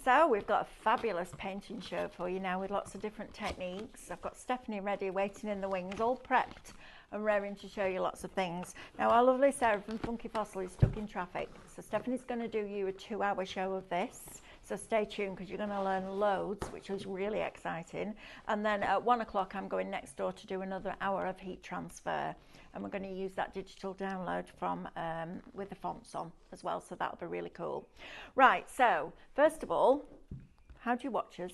So we've got a fabulous painting show for you now with lots of different techniques. I've got Stephanie ready, waiting in the wings, all prepped and raring to show you lots of things. Now our lovely Sarah from Funky Fossil is stuck in traffic, so Stephanie's going to do you a 2-hour show of this. So stay tuned because you're going to learn loads, which is really exciting. And then at 1 o'clock I'm going next door to do another hour of heat transfer. And we're going to use that digital download from with the fonts on as well, so that'll be really cool. Right, so first of all, how do you watch us?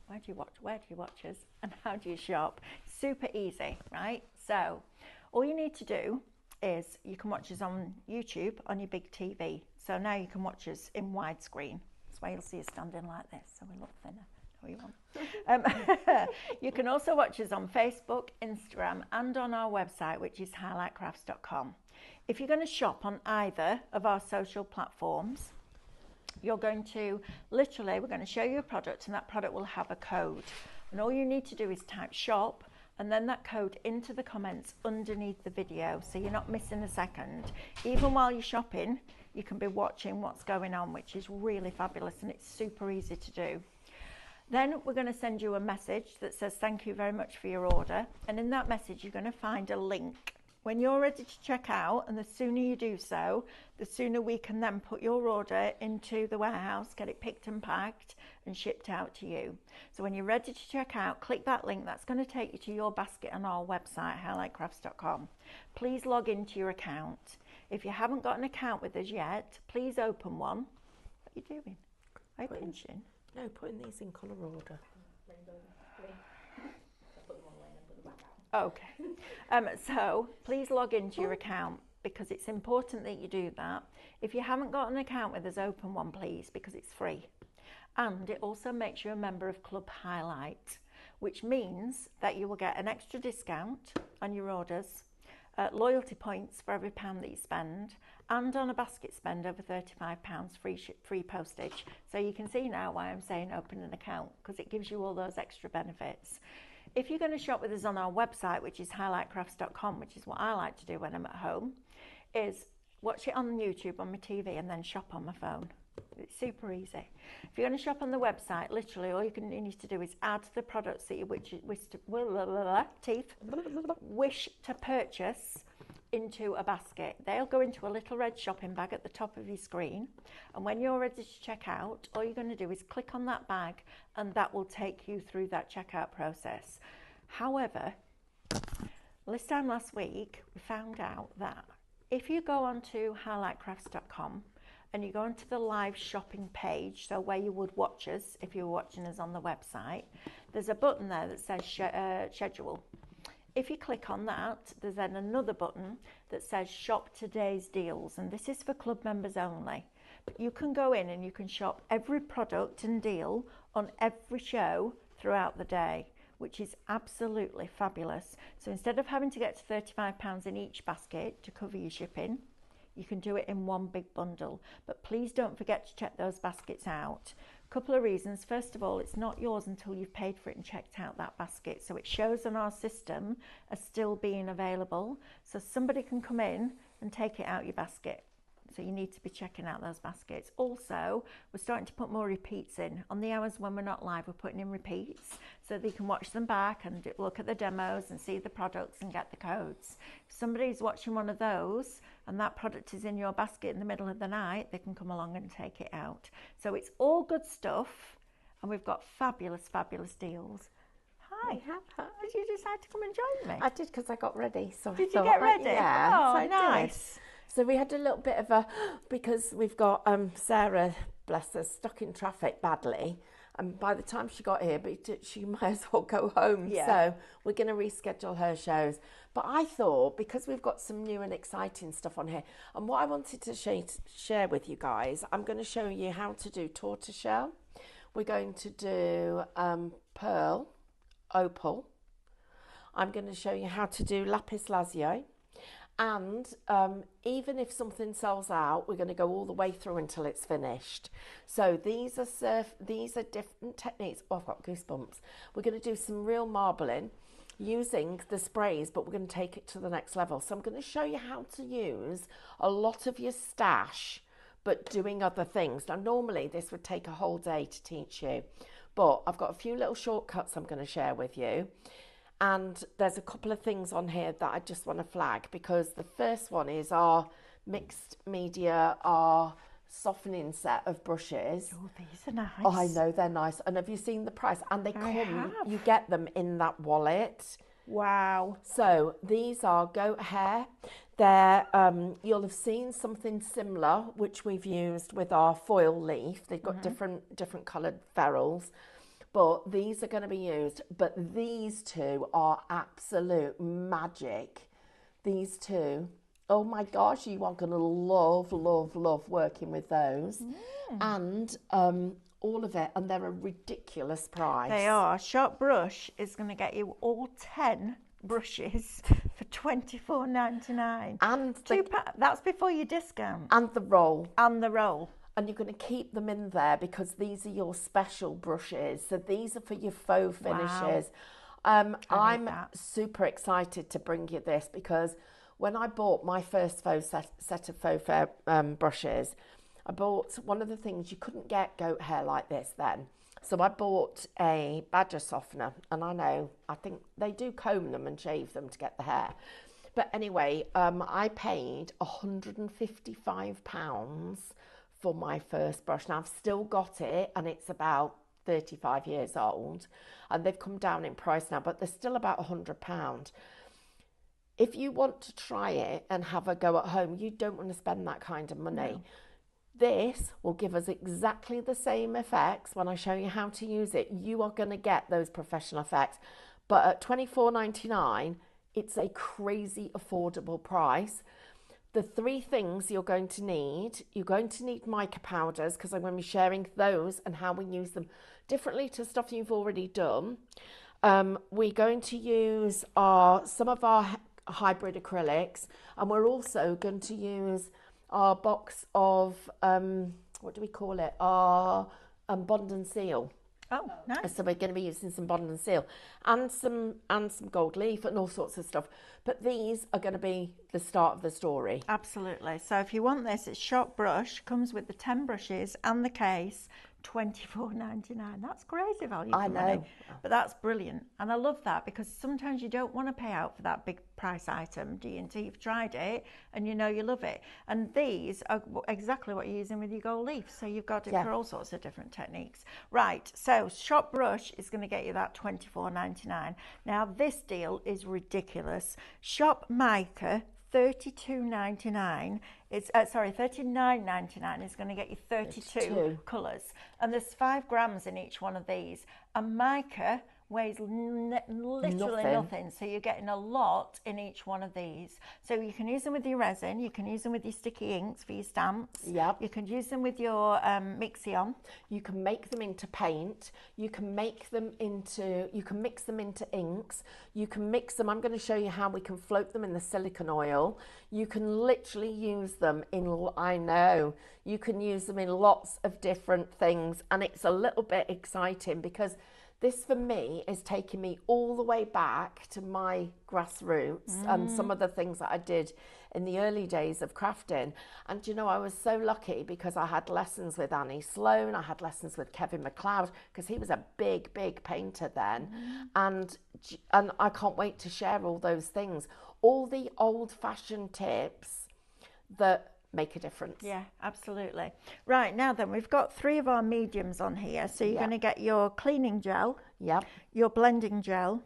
Where do you watch us? And how do you shop? Super easy, right? So all you need to do is you can watch us on YouTube on your big TV. So now you can watch us in widescreen. That's why you'll see us standing like this, so we look thinner. You want. You can also watch us on Facebook, Instagram and on our website, which is highlightcrafts.com. If you're going to shop on either of our social platforms, you're going to literally, we're going to show you a product and that product will have a code, and all you need to do is type shop and then that code into the comments underneath the video, so you're not missing a second. Even while you're shopping, you can be watching what's going on, which is really fabulous and it's super easy to do. Then we're going to send you a message that says thank you very much for your order, and in that message you're going to find a link. When you're ready to check out, and the sooner you do so, the sooner we can then put your order into the warehouse, get it picked and packed and shipped out to you. So when you're ready to check out, click that link. That's going to take you to your basket on our website, highlightcrafts.com. Please log into your account. If you haven't got an account with us yet, please open one. What are you doing? Are you pinching? No, putting these in colour order. Okay. So please log into your account because it's important that you do that. If you haven't got an account with us, open one please, because it's free. And it also makes you a member of Club Highlight, which means that you will get an extra discount on your orders, loyalty points for every £1 that you spend, and on a basket spend over £35 free postage. So you can see now why I'm saying open an account, because it gives you all those extra benefits. If you're going to shop with us on our website, which is highlightcrafts.com, which is what I like to do when I'm at home, is watch it on YouTube on my TV and then shop on my phone. It's super easy. If you're going to shop on the website, literally all you need to do is add the products that you wish to purchase into a basket. They'll go into a little red shopping bag at the top of your screen, and when you're ready to check out, all you're going to do is click on that bag and that will take you through that checkout process. However, this time last week we found out that if you go onto highlightcrafts.com and you go onto the live shopping page, so where you would watch us if you were watching us on the website, there's a button there that says schedule. If you click on that, there's then another button that says shop today's deals, and this is for club members only. But you can go in and you can shop every product and deal on every show throughout the day, which is absolutely fabulous. So instead of having to get to £35 in each basket to cover your shipping, you can do it in one big bundle. But please don't forget to check those baskets out. Couple of reasons. First of all, it's not yours until you've paid for it and checked out that basket, so it shows on our system as still being available, so somebody can come in and take it out your basket. So you need to be checking out those baskets. Also, we're starting to put more repeats in. On the hours when we're not live, we're putting in repeats so that you can watch them back and look at the demos and see the products and get the codes. If somebody's watching one of those and that product is in your basket in the middle of the night, they can come along and take it out. So it's all good stuff, and we've got fabulous, fabulous deals. Hi. Did you decide to come and join me? I did, because I got ready. So did you get ready? Yeah. Oh, so nice. So we had a little bit of a, because we've got Sarah, bless her, stuck in traffic badly. And by the time she got here, she might as well go home. Yeah. So we're going to reschedule her shows. But I thought, because we've got some new and exciting stuff on here, and what I wanted to share with you guys, I'm going to show you how to do tortoiseshell. We're going to do pearl, opal. I'm going to show you how to do lapis lazuli. And even if something sells out, we're going to go all the way through until it's finished. So these are different techniques. Oh, I've got goosebumps. We're going to do some real marbling using the sprays, but we're going to take it to the next level. So I'm going to show you how to use a lot of your stash but doing other things. Now, normally this would take a whole day to teach you, but I've got a few little shortcuts I'm going to share with you. And there's a couple of things on here that I just want to flag, because the first one is our mixed media, our softening set of brushes. Oh, these are nice. Oh, I know, they're nice. And have you seen the price? And they you get them in that wallet. Wow. So these are goat hair. They're, you'll have seen something similar, which we've used with our foil leaf. They've got different coloured ferrules. But these are going to be used. But these two are absolute magic. These two, oh my gosh, you are going to love, love, love working with those. And all of it. And they're a ridiculous price. They are. Shop Brush is going to get you all 10 brushes for $24.99. And that's before your discount. And the roll. And the roll. And you're going to keep them in there because these are your special brushes. So these are for your faux finishes. Wow. I'm super excited to bring you this, because when I bought my first set of faux hair brushes, I bought one of the things, you couldn't get goat hair like this then. So I bought a badger softener, and I think they do comb them and shave them to get the hair. But anyway, I paid £155 for my first brush. Now I've still got it, and it's about 35 years old, and they've come down in price now, but they're still about £100. If you want to try it and have a go at home, you don't want to spend that kind of money. No. This will give us exactly the same effects. When I show you how to use it, you are going to get those professional effects. But at $24.99, it's a crazy affordable price. The three things you're going to need mica powders, because I'm going to be sharing those and how we use them differently to stuff you've already done. We're going to use some of our hybrid acrylics, and we're also going to use our box of, what do we call it? Our Bond and Seal. Oh, nice. So we're going to be using some Bond and Seal and some gold leaf and all sorts of stuff. But these are going to be the start of the story. Absolutely. So if you want this, it's Shop Brush, comes with the 10 brushes and the case, $24.99. That's crazy value for money. But that's brilliant. And I love that, because sometimes you don't want to pay out for that big price item, do you? Until you've tried it and you know you love it. And these are exactly what you're using with your gold leaf. So you've got it for all sorts of different techniques. Right, so Shop Brush is going to get you that $24.99. Now this deal is ridiculous. Shop Mica, $39.99 is going to get you 32 colours, and there's 5 grams in each one of these, and mica weighs literally nothing, so you're getting a lot in each one of these. So you can use them with your resin, you can use them with your sticky inks for your stamps, you can use them with your Mixion, you can make them into paint, you can mix them into inks, you can mix them. I'm going to show you how we can float them in the silicone oil. You can literally use them in you can use them in lots of different things, and it's a little bit exciting, because this for me is taking me all the way back to my grassroots and some of the things that I did in the early days of crafting. And you know, I was so lucky because I had lessons with Annie Sloan, I had lessons with Kevin MacLeod, because he was a big painter then. And I can't wait to share all those things, all the old-fashioned tips that make a difference. Yeah, absolutely. Right, now then, we've got 3 of our mediums on here. So you're going to get your cleaning gel, your blending gel,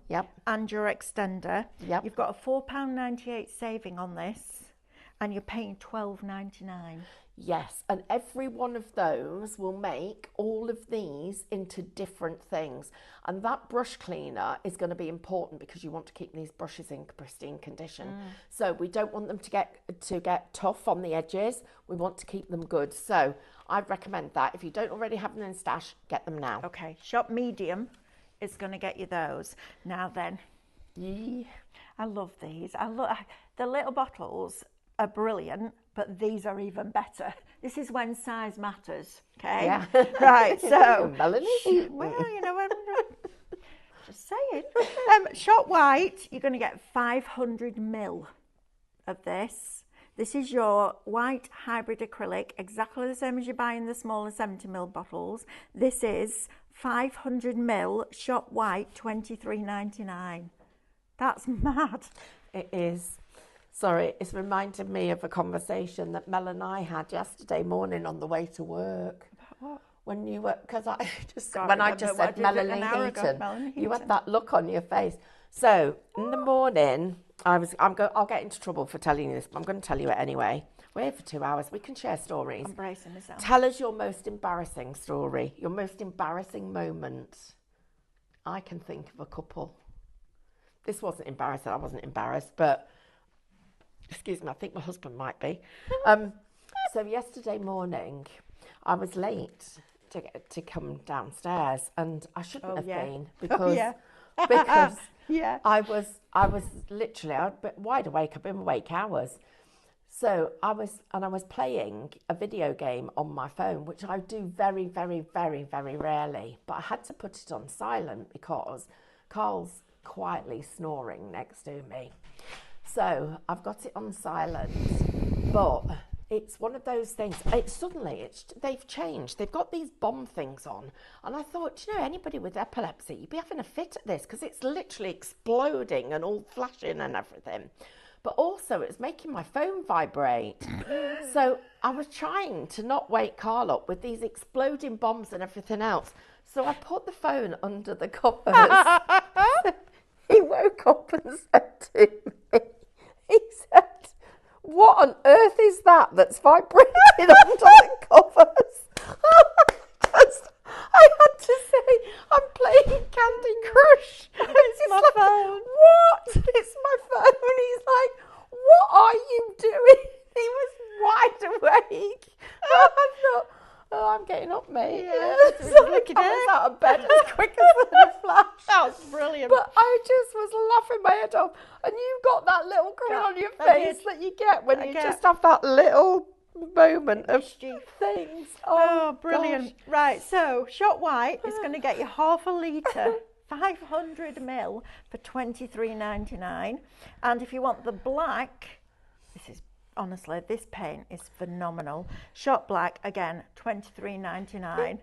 and your extender. You've got a £4.98 saving on this, and you're paying $12.99. Yes, and every one of those will make all of these into different things. And that brush cleaner is going to be important, because you want to keep these brushes in pristine condition. So we don't want them to get tough on the edges. We want to keep them good. So I'd recommend that. If you don't already have them in stash, get them now. Okay, Shop Medium is going to get you those. Now then, I love these. The little bottles are brilliant, but these are even better. This is when size matters, okay? Yeah. Right, so... Melanie. Well, you know, I'm just saying. Shop White, you're going to get 500 ml of this. This is your white hybrid acrylic, exactly the same as you buy in the smaller 70ml bottles. This is 500ml shop white, $23.99. That's mad. It is. Sorry, it's reminded me of a conversation that Mel and I had yesterday morning on the way to work. What? When you were, because I just, Sorry, when I but just what said did it Melanie an hour ago, Heaton, Melanie you had Heaton. that look on your face. So in the morning, I'll get into trouble for telling you this, but I'm going to tell you it anyway. We're here for 2 hours. We can share stories. I'm bracing myself. Tell us your most embarrassing story, your most embarrassing moment. I can think of a couple. This wasn't embarrassing. I wasn't embarrassed, but excuse me, I think my husband might be. So yesterday morning, I was late to come downstairs, and I shouldn't have been because because Yeah. I was literally I'd been wide awake. I've been awake hours. So I was playing a video game on my phone, which I do very, very, very, very rarely. But I had to put it on silent because Carl's quietly snoring next to me. So I've got it on silent, but it's one of those things. They've changed. They've got these bomb things on, and I thought, anybody with epilepsy, you'd be having a fit at this because it's literally exploding and all flashing and everything. But also, it's making my phone vibrate. So I was trying to not wake Carl up with these exploding bombs and everything else. So I put the phone under the covers. He woke up and said to me, he said, "What on earth is that that's vibrating under the covers?" I had to say, "I'm playing Candy Crush." It's my phone. What? It's my phone. He's like, "What are you doing?" He was wide awake. I thought, "Oh, I'm getting up, mate." Yeah, So look at I was it. out of bed as quick as a flash. That was brilliant. But I just was laughing my head off. And you got that little grin on your I face did. that you get when I you get. just have that little moment of Mischief. things. Oh, brilliant. Gosh. Right, so Shop White is going to get you half a litre, 500ml for $23.99. And if you want the black, honestly, this paint is phenomenal. Shop Black, again, $23.99.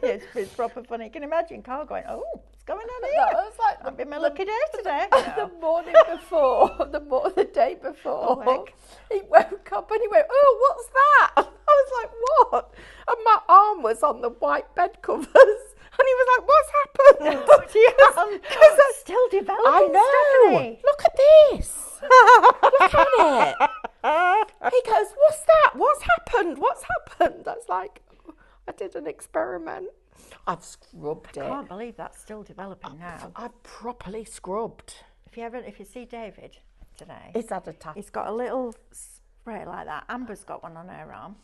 It's proper funny. Can you imagine Carl going, "Oh, what's going on here? That was like I've been my lucky day today." the morning before, the day before, Awake. he woke up and he went, "Oh, what's that?" I was like, "What?" And my arm was on the white bed covers, and he was like, "What's happened?" Because it's still developing, I know. Stephanie. Look at this. Look at it. He goes, "What's that? What's happened? What's happened?" I was like, "I did an experiment. I've scrubbed it. I can't believe that's still developing now. I've properly scrubbed." If you see David today, He's had a tap. he's got a little spray like that. Amber's got one on her arm,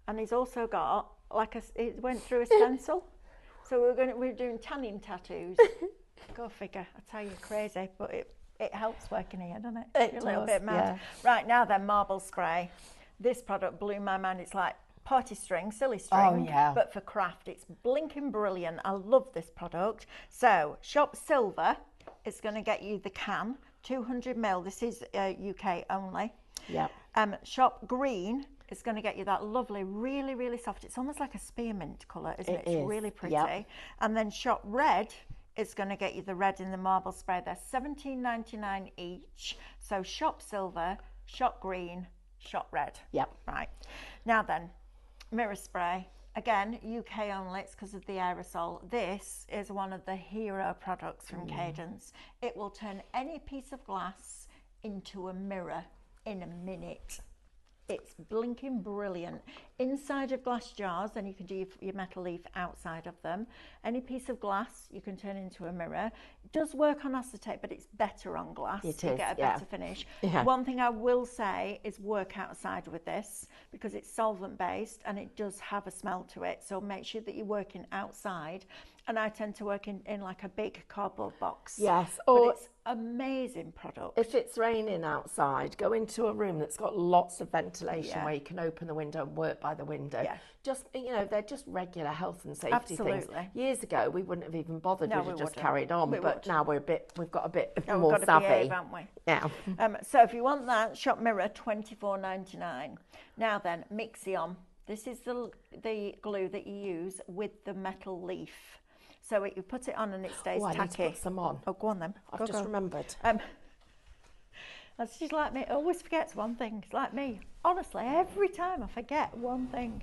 and he's also got it went through a stencil. So we're doing tanning tattoos. Go figure. I tell you, crazy, but it helps working here, doesn't it? It You're a little does, bit mad. yeah. Right, now then, marble spray. This product blew my mind. It's like party string, silly string. Oh, yeah. But for craft, it's blinking brilliant. I love this product. So Shop Silver is going to get you the can, 200ml. This is UK only. Yep. Shop Green is going to get you that lovely, really, really soft. It's almost like a spearmint colour, isn't it? It It's is, really pretty. yep. And then Shop Red is going to get you the red in the marble spray. They're $17.99 each. So Shop Silver, Shop Green, Shop Red. Yep. Right. Now then, mirror spray. Again, UK only. It's because of the aerosol. This is one of the hero products from Cadence. It will turn any piece of glass into a mirror in a minute. It's blinking brilliant. Inside of glass jars, then you can do your metal leaf outside of them. Any piece of glass you can turn into a mirror. It does work on acetate, but it's better on glass. It You is, get a yeah. better finish. Yeah. One thing I will say is work outside with this because it's solvent based and it does have a smell to it. So make sure that you're working outside. And I tend to work in like a big cardboard box. Yes. But Or it's amazing product. if it's raining outside, go into a room that's got lots of ventilation Yeah. where you can open the window and work by the window. Yeah. Just, you know, they're just regular health and safety things. Absolutely. Years ago, we wouldn't have even bothered. No, We'd we have just wouldn't. carried on. We But would. now we've got a bit Now more we've got to savvy. behave, haven't we? Yeah. So if you want that, Shop Mirror, $24.99. Now then, Mixion. This is the glue that you use with the metal leaf. So you put it on and it stays I tacky. need to put some on. Oh, go on then. I've just remembered. That's just like me. I always forgets one thing. It's like me. Honestly, every time I forget one thing.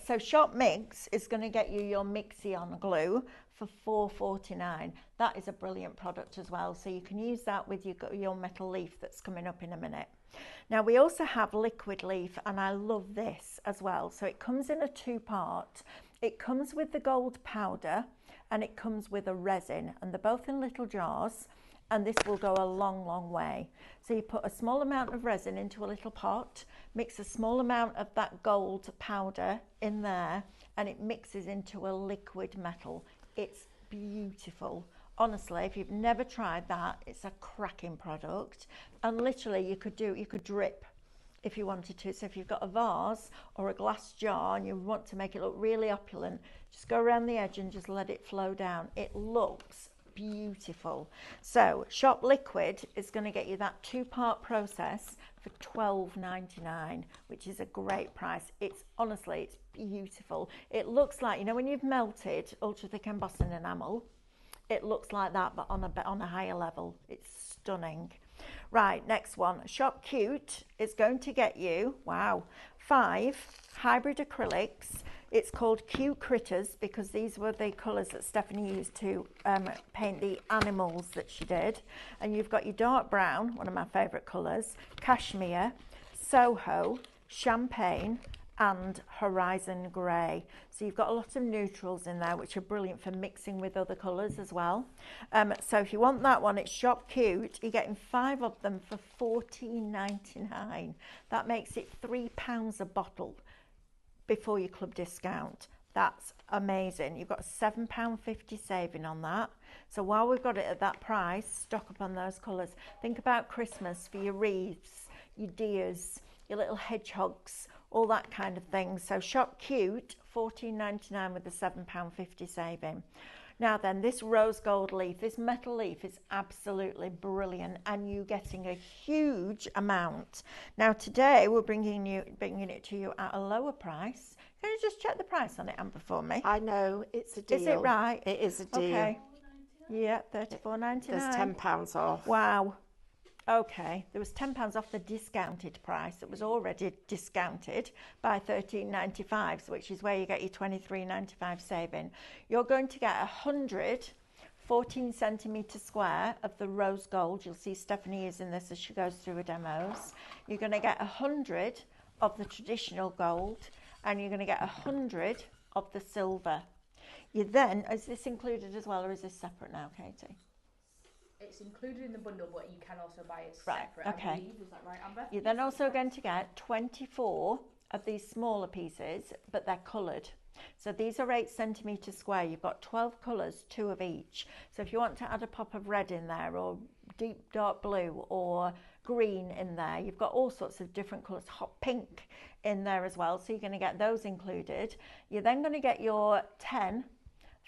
So Shop Mix is going to get you your Mixion glue for $4.49. That is a brilliant product as well. So you can use that with your metal leaf that's coming up in a minute. Now we also have liquid leaf, and I love this as well. So it comes in a two-part. It comes with the gold powder and it comes with a resin, and they're both in little jars. And this will go a long, long way. So you put a small amount of resin into a little pot, mix a small amount of that gold powder in there, and it mixes into a liquid metal. It's beautiful. Honestly, if you've never tried that, it's a cracking product. And literally you could drip if you wanted to. So if you've got a vase or a glass jar and you want to make it look really opulent, just go around the edge and just let it flow down. It looks beautiful. So Shop Liquid is going to get you that two-part process for $12.99, which is a great price. It's honestly, it's beautiful. It looks like, you know, when you've melted ultra thick embossing enamel, it looks like that, but on a higher level. It's stunning. Right, next one. Shop Cute is going to get you, wow, 5 hybrid acrylics. It's called Cute Critters because these were the colours that Stephanie used to paint the animals that she did. And you've got your dark brown, one of my favourite colours, cashmere, Soho, champagne, and horizon grey. So you've got a lot of neutrals in there, which are brilliant for mixing with other colours as well. So if you want that one, it's Shop Cute. You're getting 5 of them for $14.99. That makes it £3 a bottle before your club discount. That's amazing. You've got a £7.50 saving on that. So while we've got it at that price, stock up on those colours. Think about Christmas for your wreaths, your deers, your little hedgehogs, all that kind of thing. So Shop Cute, $14.99 with the £7.50 saving. Now then, this rose gold leaf, this metal leaf is absolutely brilliant, and you getting a huge amount. Now today we're bringing it to you at a lower price. Can you just check the price on it, Amber, for me? I know, it's a deal. Is it right? It is a deal. Okay. Yeah, $34.99. There's £10 off. Wow. Okay, there was £10 off the discounted price that was already discounted by $13.95, so which is where you get your $23.95 saving. You're going to get 100 14 centimetre square of the rose gold. You'll see Stephanie using this as she goes through her demos. You're going to get 100 of the traditional gold, and you're going to get 100 of the silver. You then, is this included as well, or is this separate now, Katie? It's included in the bundle, but you can also buy it Right, separate. okay. I believe. Is that right, Amber? You're then also going to get 24 of these smaller pieces, but they're coloured. So these are 8 centimetres square. You've got 12 colours, 2 of each. So if you want to add a pop of red in there, or deep dark blue, or green in there, you've got all sorts of different colours, hot pink in there as well. So you're going to get those included. You're then going to get your 10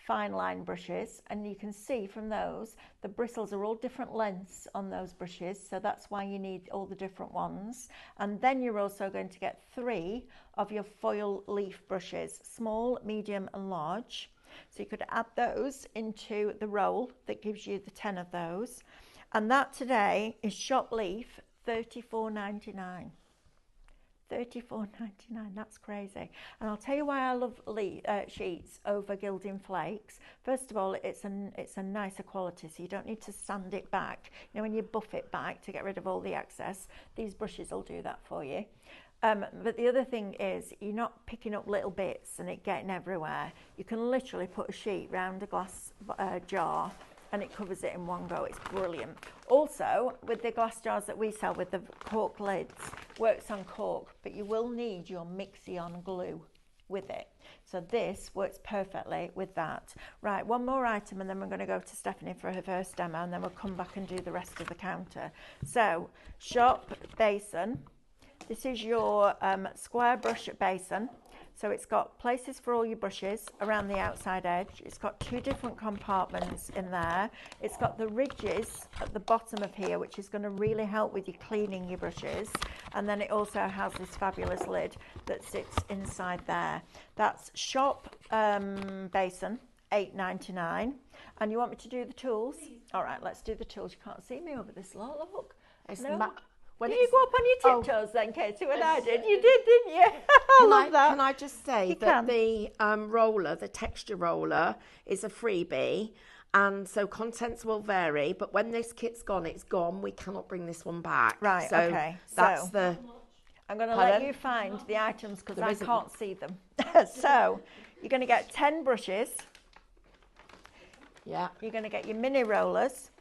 fine line brushes, and you can see from those the bristles are all different lengths on those brushes, so that's why you need all the different ones. And then you're also going to get 3 of your foil leaf brushes, small, medium and large. So you could add those into the roll that gives you the 10 of those, and that today is Shop Leaf, $34.99. $34.99, that's crazy. And I'll tell you why I love sheets over Gilding Flakes. First of all, it's a nicer quality, so you don't need to sand it back. You know, when you buff it back to get rid of all the excess, these brushes will do that for you. But the other thing is, you're not picking up little bits and it getting everywhere. You can literally put a sheet round a glass jar and it covers it in one go. It's brilliant. Also, with the glass jars that we sell with the cork lids, works on cork, but you will need your Mixion glue with it. So this works perfectly with that. Right, one more item and then we're going to go to Stephanie for her first demo, and then we'll come back and do the rest of the counter. So, Shop Basin. This is your square brush basin. So it's got places for all your brushes around the outside edge. It's got 2 different compartments in there. It's got the ridges at the bottom of here, which is going to really help with you cleaning your brushes. And then it also has this fabulous lid that sits inside there. That's shop basin, $8.99. And you want me to do the tools? All right, let's do the tools. You can't see me over this lot, look. It's No. when Did you it's, go up on your tiptoes then, Katie, when I did? You did, didn't you? I love that. Can I just say You that can. the roller, the texture roller, is a freebie, and so contents will vary. But when this kit's gone, it's gone. We cannot bring this one back. Right, So okay. that's So- the. I'm going to let Pardon? you find the items because There I isn't. can't see them. So you're going to get 10 brushes. Yeah. You're going to get your mini rollers.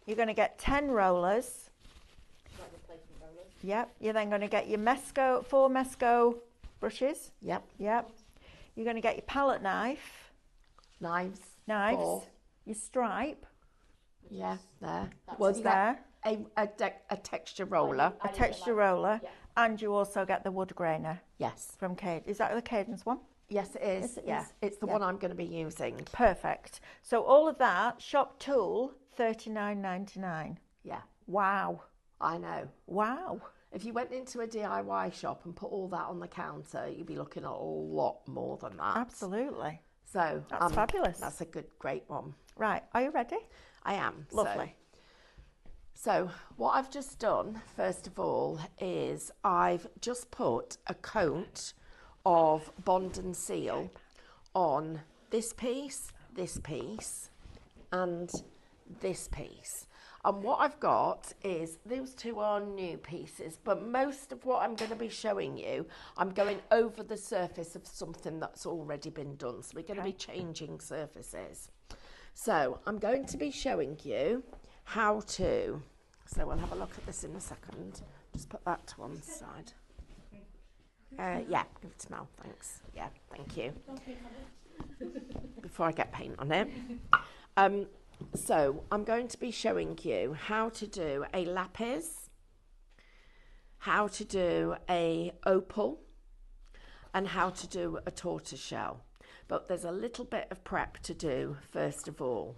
You're going to get 10 rollers. Yep. You're then going to get your Mesco, 4 Mesco brushes. Yep. Yep. You're going to get your palette knife, Knives. knives, 4. your stripe, Yeah. There. was you there, get a texture roller. a texture roller, Yeah. and you also get the wood grainer Yes. from Cadence. Is that the Cadence one? Yes, it is. Is it? Yeah. It's the Yeah. one I'm going to be using. Perfect. So all of that, shop tool, $39.99. Yeah. Wow. I know. Wow. If you went into a DIY shop and put all that on the counter, you'd be looking at a lot more than that. Absolutely. So That's fabulous. That's a great one. Right. Are you ready? I am. Lovely. So what I've just done, first of all, is I've just put a coat of Bond and Seal on this piece, and this piece. And what I've got is, those 2 are new pieces, but most of what I'm going to be showing you, I'm going over the surface of something that's already been done. So we're going to be changing surfaces. So I'm going to be showing you how to, so we'll have a look at this in a second. Just put that to one side. Yeah, give it a smell, thanks. Yeah, thank you. Before I get paint on it. So I'm going to be showing you how to do a lapis, how to do a opal, and how to do a tortoiseshell. But there's a little bit of prep to do first of all.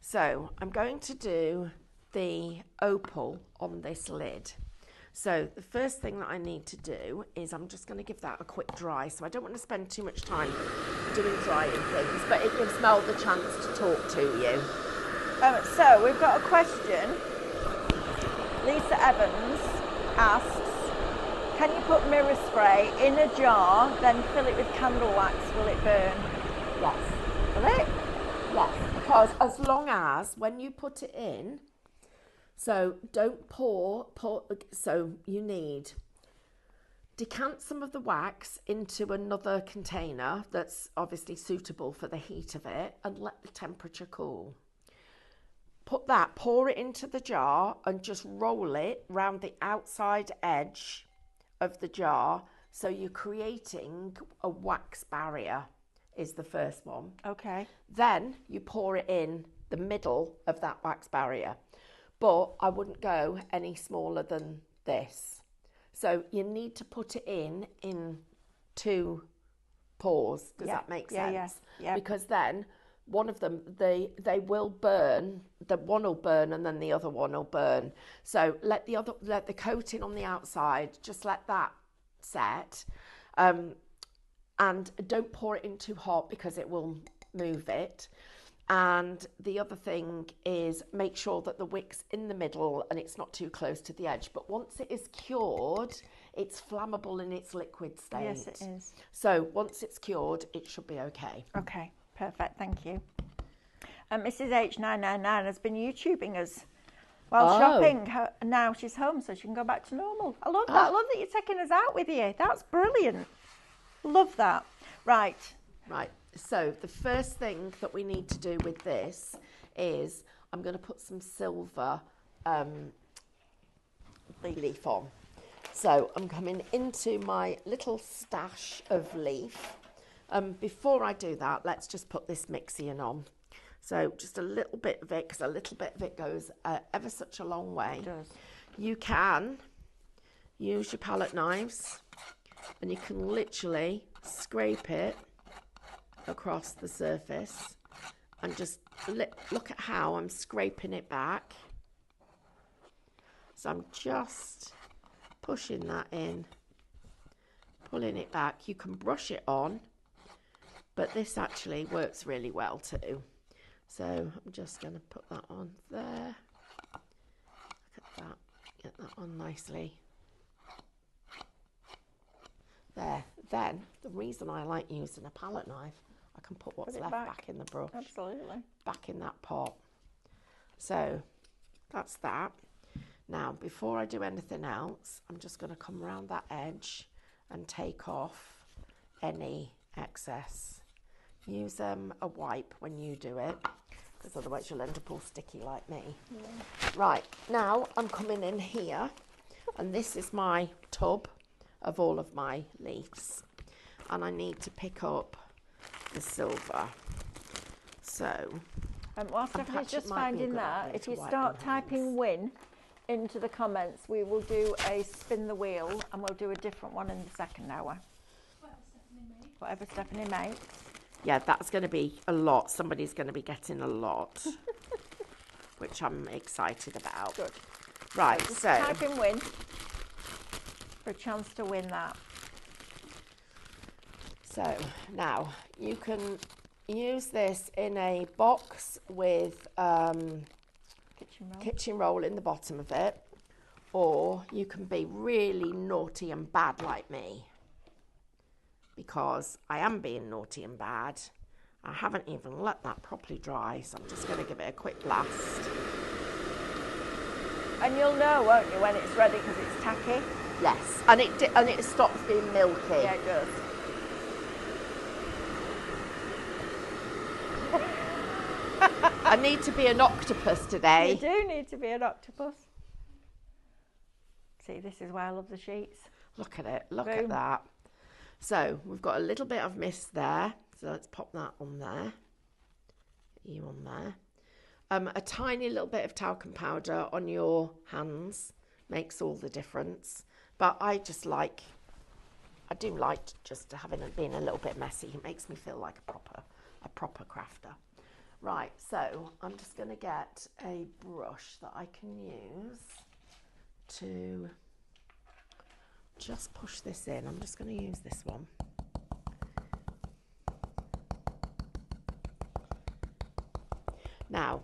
So I'm going to do the opal on this lid. So the first thing that I need to do is I'm just going to give that a quick dry. So I don't want to spend too much time doing drying things, but it gives Mel the chance to talk to you. So we've got a question. Lisa Evans asks, can you put mirror spray in a jar, then fill it with candle wax? Will it burn? Yes. Will it? Yes, because as long as when you put it in, so don't pour, so you need decant some of the wax into another container that's obviously suitable for the heat of it and let the temperature cool. Pour it into the jar and just roll it round the outside edge of the jar, so you're creating a wax barrier is the first one. Okay. Then you pour it in the middle of that wax barrier, but I wouldn't go any smaller than this. So you need to put it in 2 pours. Does that make sense? Yeah. Because then one of them, they will burn. The one will burn and then the other one will burn. So let the coating on the outside, just let that set. And don't pour it in too hot because it will move it. And the other thing is make sure that the wick's in the middle and it's not too close to the edge. But once it is cured, it's flammable in its liquid state. Yes, it is. So once it's cured, it should be okay. Okay, perfect. Thank you. Mrs. H999 has been YouTubing us while shopping. Now she's home, so she can go back to normal. I love that. I love that you're taking us out with you. That's brilliant. Love that. Right. Right. So the first thing that we need to do with this is I'm going to put some silver leaf on. So I'm coming into my little stash of leaf. Before I do that, let's just put this mixing on. So just a little bit of it, because a little bit of it goes ever such a long way. It does. You can use your palette knives and you can literally scrape it across the surface and just look at how I'm scraping it back. So I'm just pushing that in, pulling it back. You can brush it on, but this actually works really well too. So I'm just going to put that on there. Look at that. Get that on nicely. There. Then, the reason I like using a palette knife, I can put what's left back in the brush. Absolutely. Back in that pot. So, that's that. Now, before I do anything else, I'm just going to come around that edge and take off any excess. Use a wipe when you do it, because otherwise you'll end up all sticky like me. Yeah. Right, now I'm coming in here, and this is my tub of all of my leaves, and I need to pick up the silver. So, whilst Stephanie's just finding that, if you start typing win into the comments, we will do a spin the wheel, and we'll do a different one in the second hour. Whatever Stephanie makes. Yeah, that's going to be a lot. Somebody's going to be getting a lot, which I'm excited about. Good. Right, so type in win for a chance to win that. So now you can use this in a box with kitchen roll in the bottom of it, or you can be really naughty and bad like me. Because I am being naughty and bad. I haven't even let that properly dry, so I'm just going to give it a quick blast. And you'll know, won't you, when it's ready, because it's tacky? Yes, and it stops being milky. Yeah, it does. I need to be an octopus today. You do need to be an octopus. See, this is why I love the sheets. Look at it, look Boom. at that. So we've got a little bit of mist there, so let's pop that on there. Get you on there. A tiny little bit of talcum powder on your hands makes all the difference. But I do like just having it being a little bit messy. It makes me feel like a proper crafter. Right, so I'm just going to get a brush that I can use to just push this in. I'm just going to use this one. Now,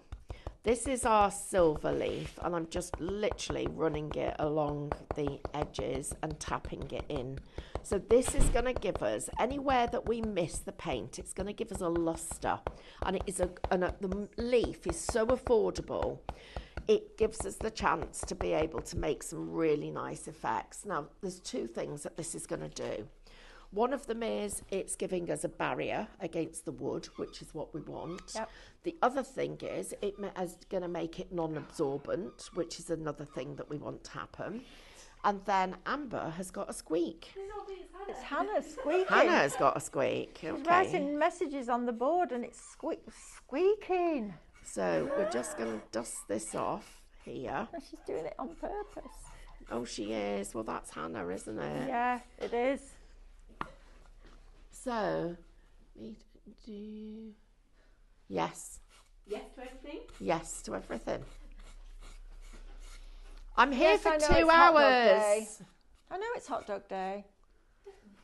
this is our silver leaf, and I'm just literally running it along the edges and tapping it in. So this is going to give us, anywhere that we miss the paint, it's going to give us a luster. And it is the leaf is so affordable. It gives us the chance to be able to make some really nice effects. Now, there's two things that this is going to do. One of them is it's giving us a barrier against the wood, which is what we want. Yep. The other thing is it is going to make it non-absorbent, which is another thing that we want to happen. And then Amber has got a squeak. It's Hannah squeaking. Hannah's got a squeak. She's Okay. writing messages on the board and it's squeaking. So we're just going to dust this off here. And she's doing it on purpose. Oh, she is. Well, that's Hannah, isn't it? Yeah, it is. So, we do... Yes. Yes to everything? Yes to everything. I'm here Yes, for I know 2 it's hot dog day. hours. I know it's hot dog day.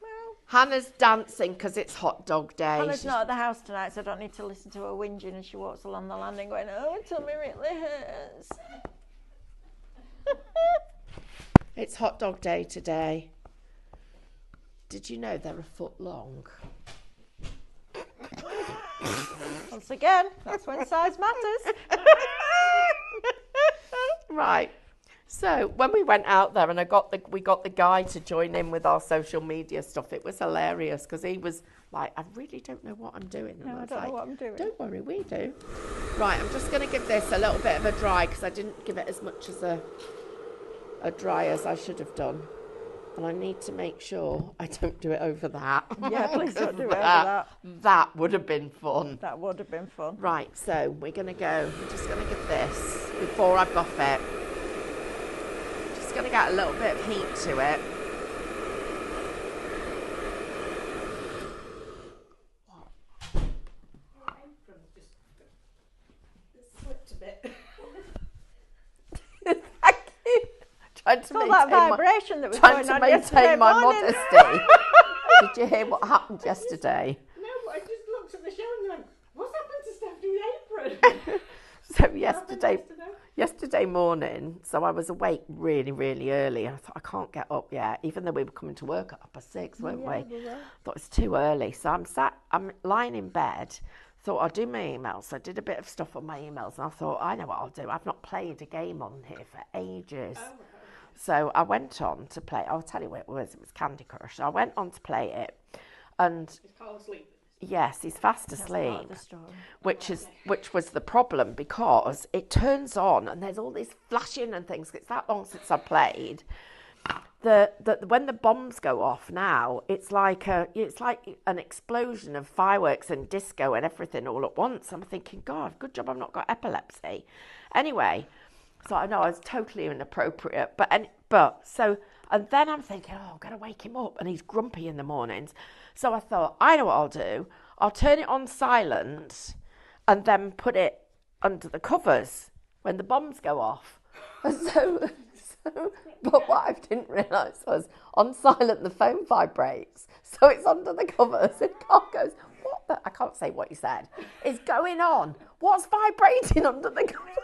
Well, Hannah's dancing because it's hot dog day. Hannah's not at the house tonight, so I don't need to listen to her whinging as she walks along the landing going, oh, my tummy really hurts. It's hot dog day today. Did you know they're a foot long? Once again, that's when size matters. Right. So when we went out there and we got the guy to join in with our social media stuff, it was hilarious because he was like, I really don't know what I'm doing. And No, I was don't like, know what I'm doing. Don't worry, we do. Right, I'm just going to give this a little bit of a dry because I didn't give it as much as a dry as I should have done. And I need to make sure I don't do it over that. Yeah, please don't do it over that. That would have been fun. That would have been fun. Right, so we're just going to give this, before I buff it, just going to get a little bit of heat to it. trying to It's all that maintain vibration that was trying going to on yesterday maintain my morning. modesty. Did you hear what happened yesterday? No, but I just looked at the show and went, what's happened to Stephanie's apron? So yesterday morning, so I was awake really, really early. I thought, I can't get up yet, even though we were coming to work at 6:30, weren't we? Thought it's too early. So I'm lying in bed, thought I'll do my emails. So I did a bit of stuff on my emails and I thought, I know what I'll do. I've not played a game on here for ages. Oh, So I went on to play, I'll tell you what it was Candy Crush. So I went on to play it and Is Carl asleep? yes, he's fast That's asleep. part of the story. Which was the problem because it turns on and there's all this flashing and things. It's that long since I played. When the bombs go off now, it's like an explosion of fireworks and disco and everything all at once. I'm thinking, God, good job I've not got epilepsy. Anyway, so I know I was totally inappropriate, and then I'm thinking, oh, I've got to wake him up, and he's grumpy in the mornings. So I thought, I know what I'll do. I'll turn it on silent and then put it under the covers when the bombs go off. But what I didn't realise was on silent the phone vibrates. So it's under the covers and Carl goes, what the, I can't say what he said, is going on? What's vibrating under the covers?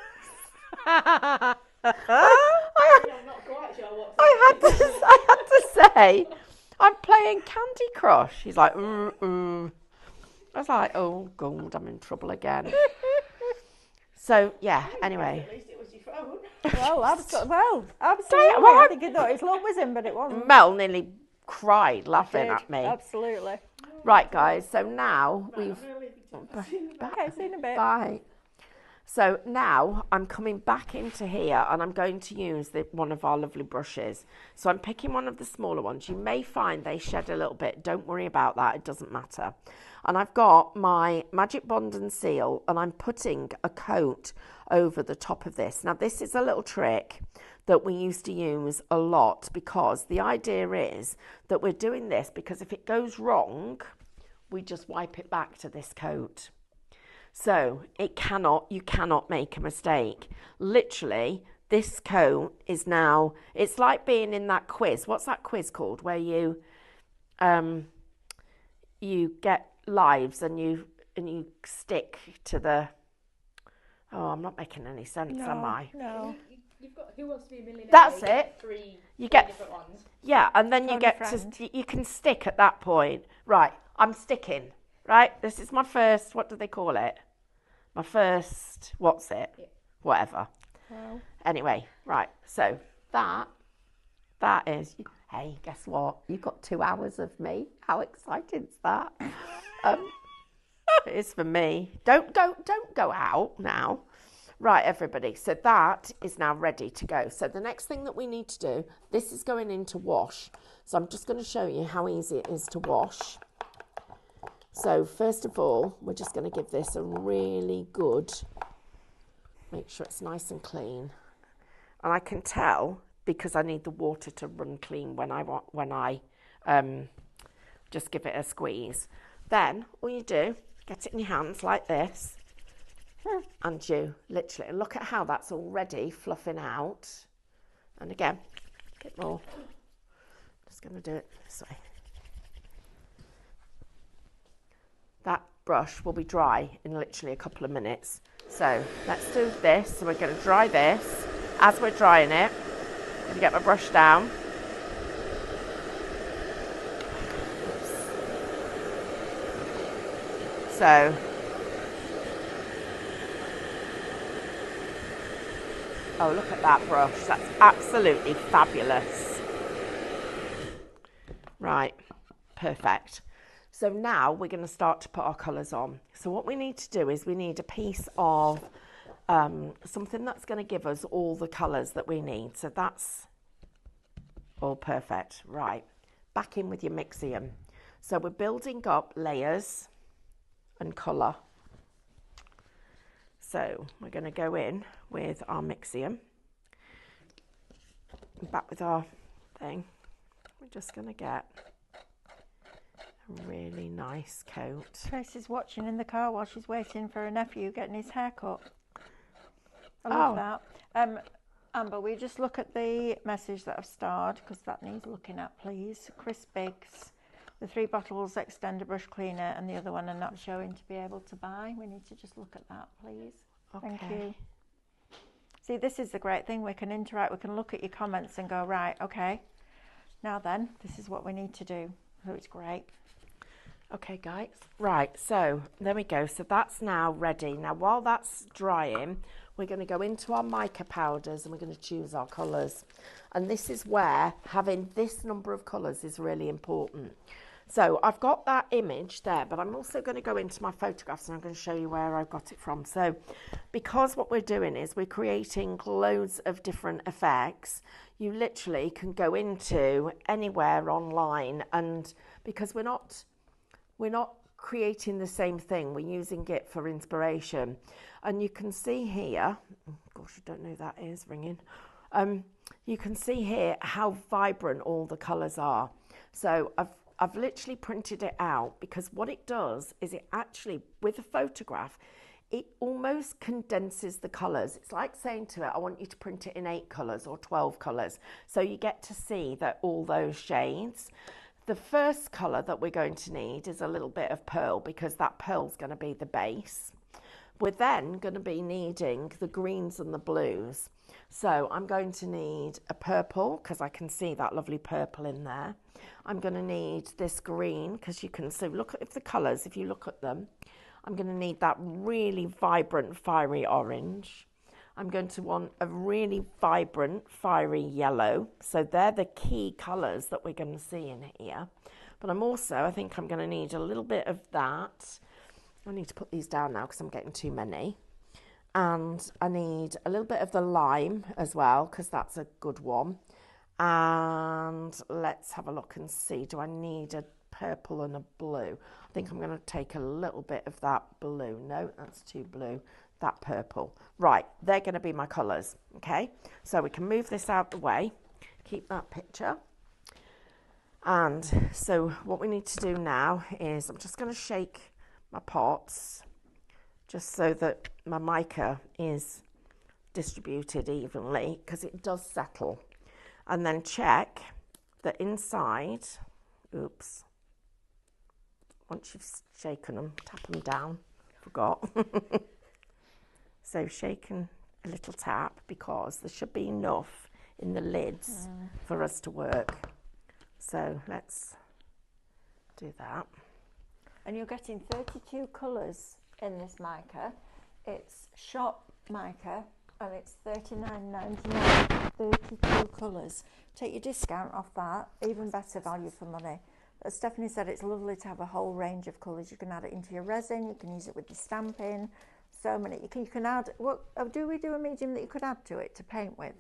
I'm not quite sure what's I had to say, I'm playing Candy Crush. He's like, I was like, oh God, I'm in trouble again. So yeah, anyway. At least it was your phone. Absolutely. Well, I think he thought his luck was in, but it wasn't. Mel nearly cried laughing Did. at me. Absolutely. Right, guys, so now we've... I'm going to leave you to Okay, see you in a bit. Bye. So now I'm coming back into here and I'm going to use one of our lovely brushes. So I'm picking one of the smaller ones. You may find they shed a little bit. Don't worry about that. It doesn't matter. And I've got my Magic Bond and Seal and I'm putting a coat over the top of this. Now this is a little trick that we used to use a lot because the idea is that we're doing this because if it goes wrong, we just wipe it back to this coat. So you cannot make a mistake. Literally, this coat is now, it's like being in that quiz. What's that quiz called? Where you get lives and you stick to the, oh, I'm not making any sense, am I? No. You've got Who Wants to Be a Millionaire? That's You get it. Three You get, different ones. yeah, and then you Phone a get friend. to, you can stick at that point. Right, I'm sticking. Right, this is my first, what do they call it? My first, what's it? Yeah. Whatever. Well, Anyway, right, so that is, hey, guess what? You've got 2 hours of me. How exciting is that? It is for me. Don't go out now. Right, everybody, so that is now ready to go. So the next thing that we need to do, this is going into wash. So I'm just going to show you how easy it is to wash. So first of all, we're just going to give this a really good, make sure it's nice and clean. And I can tell because I need the water to run clean when I just give it a squeeze. Then all you do, get it in your hands like this, and you literally look at how that's already fluffing out. And again, a bit more. Just going to do it this way. That brush will be dry in literally a couple of minutes. So let's do this. So we're going to dry this. As we're drying it, I'm going to get my brush down. Oops. So oh, look at that brush. That's absolutely fabulous. Right, perfect. So now we're going to start to put our colours on. So what we need to do is we need a piece of something that's going to give us all the colours that we need. So that's all perfect. Right, back in with your Mixium. So we're building up layers and colour. So we're going to go in with our Mixium. Back with our thing. We're just going to get a really nice coat. Tracy's watching in the car while she's waiting for her nephew getting his hair cut. I love that. Amber, we just look at the message that I've starred because that needs looking at, please. Chris Biggs, the 3 bottles extender brush cleaner and the other one are not showing to be able to buy. We need to just look at that, please. Okay. Thank you. See, this is the great thing. We can interact. We can look at your comments and go, right, okay. Now then, this is what we need to do. So it's great. Okay, guys. Right, so there we go. So that's now ready. Now, while that's drying, we're going to go into our mica powders and we're going to choose our colours. And this is where having this number of colours is really important. So I've got that image there, but I'm also going to go into my photographs and I'm going to show you where I got it from. So because what we're doing is we're creating loads of different effects, you literally can go into anywhere online, and because we're not creating the same thing, we're using it for inspiration. And you can see here, oh gosh, I don't know who that is ringing. You can see here how vibrant all the colours are. So I've literally printed it out because what it does is it actually, with a photograph, it almost condenses the colours. It's like saying to it, I want you to print it in 8 colours or 12 colours. So you get to see that all those shades. The first colour that we're going to need is a little bit of pearl because that pearl's going to be the base. We're then going to be needing the greens and the blues. So I'm going to need a purple because I can see that lovely purple in there. I'm going to need this green because you can see, look at the colours, if you look at them. I'm going to need that really vibrant fiery orange. I'm going to want a really vibrant fiery yellow. So they're the key colours that we're going to see in here. But I think I'm going to need a little bit of that. I need to put these down now because I'm getting too many. And I need a little bit of the lime as well because that's a good one. And let's have a look and see, do I need a purple and a blue? I think I'm going to take a little bit of that blue. No, that's too blue. That purple. Right, they're going to be my colours, okay? So we can move this out the way, keep that picture. And so what we need to do now is I'm just going to shake my pots just so that my mica is distributed evenly because it does settle. And then check that inside, oops, once you've shaken them, tap them down, forgot. So shaken a little tap because there should be enough in the lids for us to work. So let's do that. And you're getting 32 colours in this mica. It's shop mica and it's $39.99, 32 colours. Take your discount off that, even better value for money. As Stephanie said, it's lovely to have a whole range of colours. You can add it into your resin, you can use it with your stamping, so many. You can add, do we do a medium that you could add to it to paint with?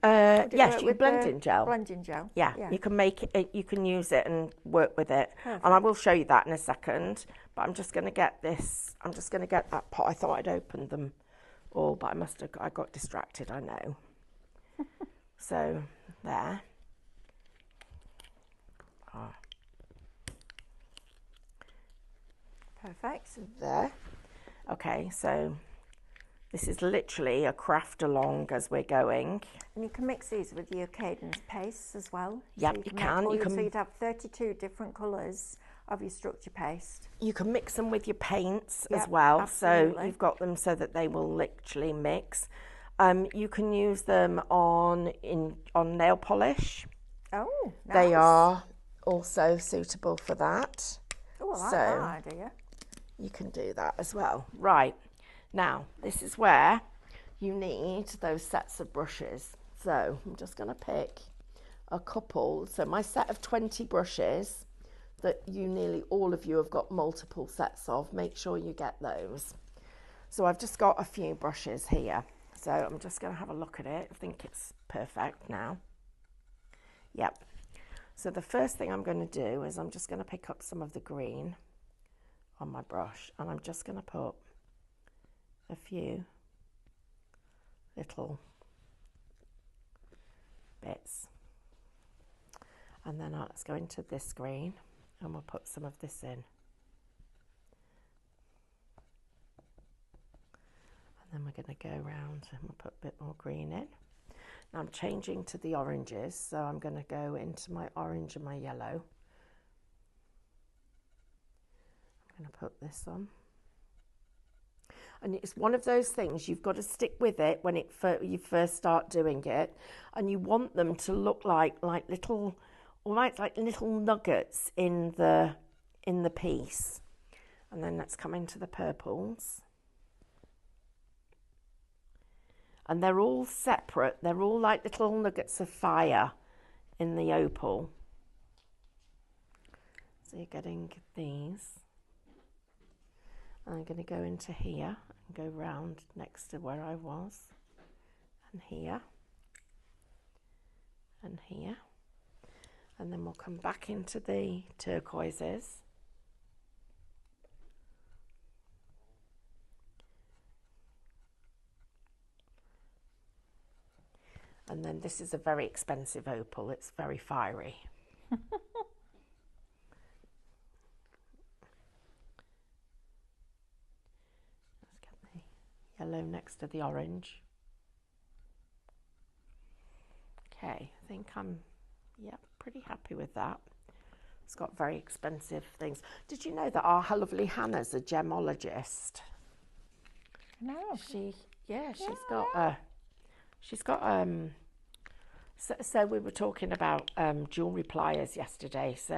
Yes, you blending gel. Blending gel. Yeah, you can make it, you can use it and work with it. Perfect. And I will show you that in a second. But I'm just going to get this, I'm just going to get that pot. I thought I'd opened them all, but I got distracted, I know. So, there. Oh. Perfect. There. Okay, so this is literally a craft along as we're going. And you can mix these with your Cadence pastes as well. Yep, so you can. So you'd have 32 different colours of your structure paste. You can mix them with your paints Yep, as well. absolutely. So you've got them so that they will literally mix. You can use them on nail polish. Oh, nice. They are also suitable for that. Oh, I like so that idea. you can do that as well. Right, now this is where you need those sets of brushes. So I'm just going to pick a couple. So my set of 20 brushes that nearly all of you have got multiple sets of, make sure you get those. So I've just got a few brushes here. So I'm just going to have a look at it. I think it's perfect now. Yep. So the first thing I'm going to do is I'm just going to pick up some of the green on my brush and I'm just going to put a few little bits. And then let's go into this green and we'll put some of this in. then we're going to go around and we'll put a bit more green in. Now I'm changing to the oranges, so I'm going to go into my orange and my yellow. I'm going to put this on. And it's one of those things, you've got to stick with it when you first start doing it, and you want them to look like little, almost like little nuggets in the piece. And then let's come into the purples. And they're all separate. They're all like little nuggets of fire in the opal. So you're getting these. I'm going to go into here and go round next to where I was. And here. And here. And then we'll come back into the turquoises. And then this is a very expensive opal. It's very fiery. Let's get the yellow next to the orange. Okay, I think I'm, pretty happy with that. It's got very expensive things. Did you know that our lovely Hannah's a gemologist? No. She's got so we were talking about jewellery pliers yesterday. So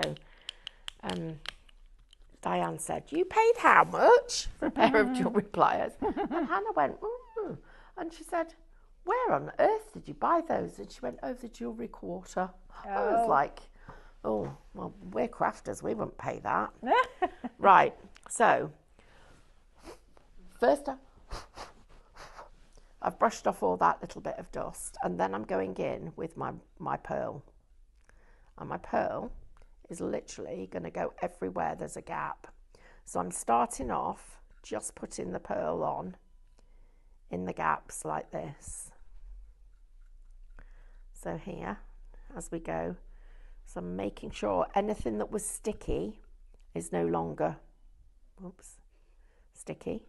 Diane said, "You paid how much for a pair of jewellery pliers?" And Hannah went, "Ooh." And she said, "Where on earth did you buy those?" And she went, "Oh, the Jewellery Quarter." I was like, "Oh, well, we're crafters, we wouldn't pay that." Right, so first I've brushed off all that little bit of dust, and then I'm going in with my pearl. And my pearl is literally going to go everywhere there's a gap. So I'm starting off just putting the pearl on in the gaps like this. So here, as we go, so I'm making sure anything that was sticky is no longer, sticky.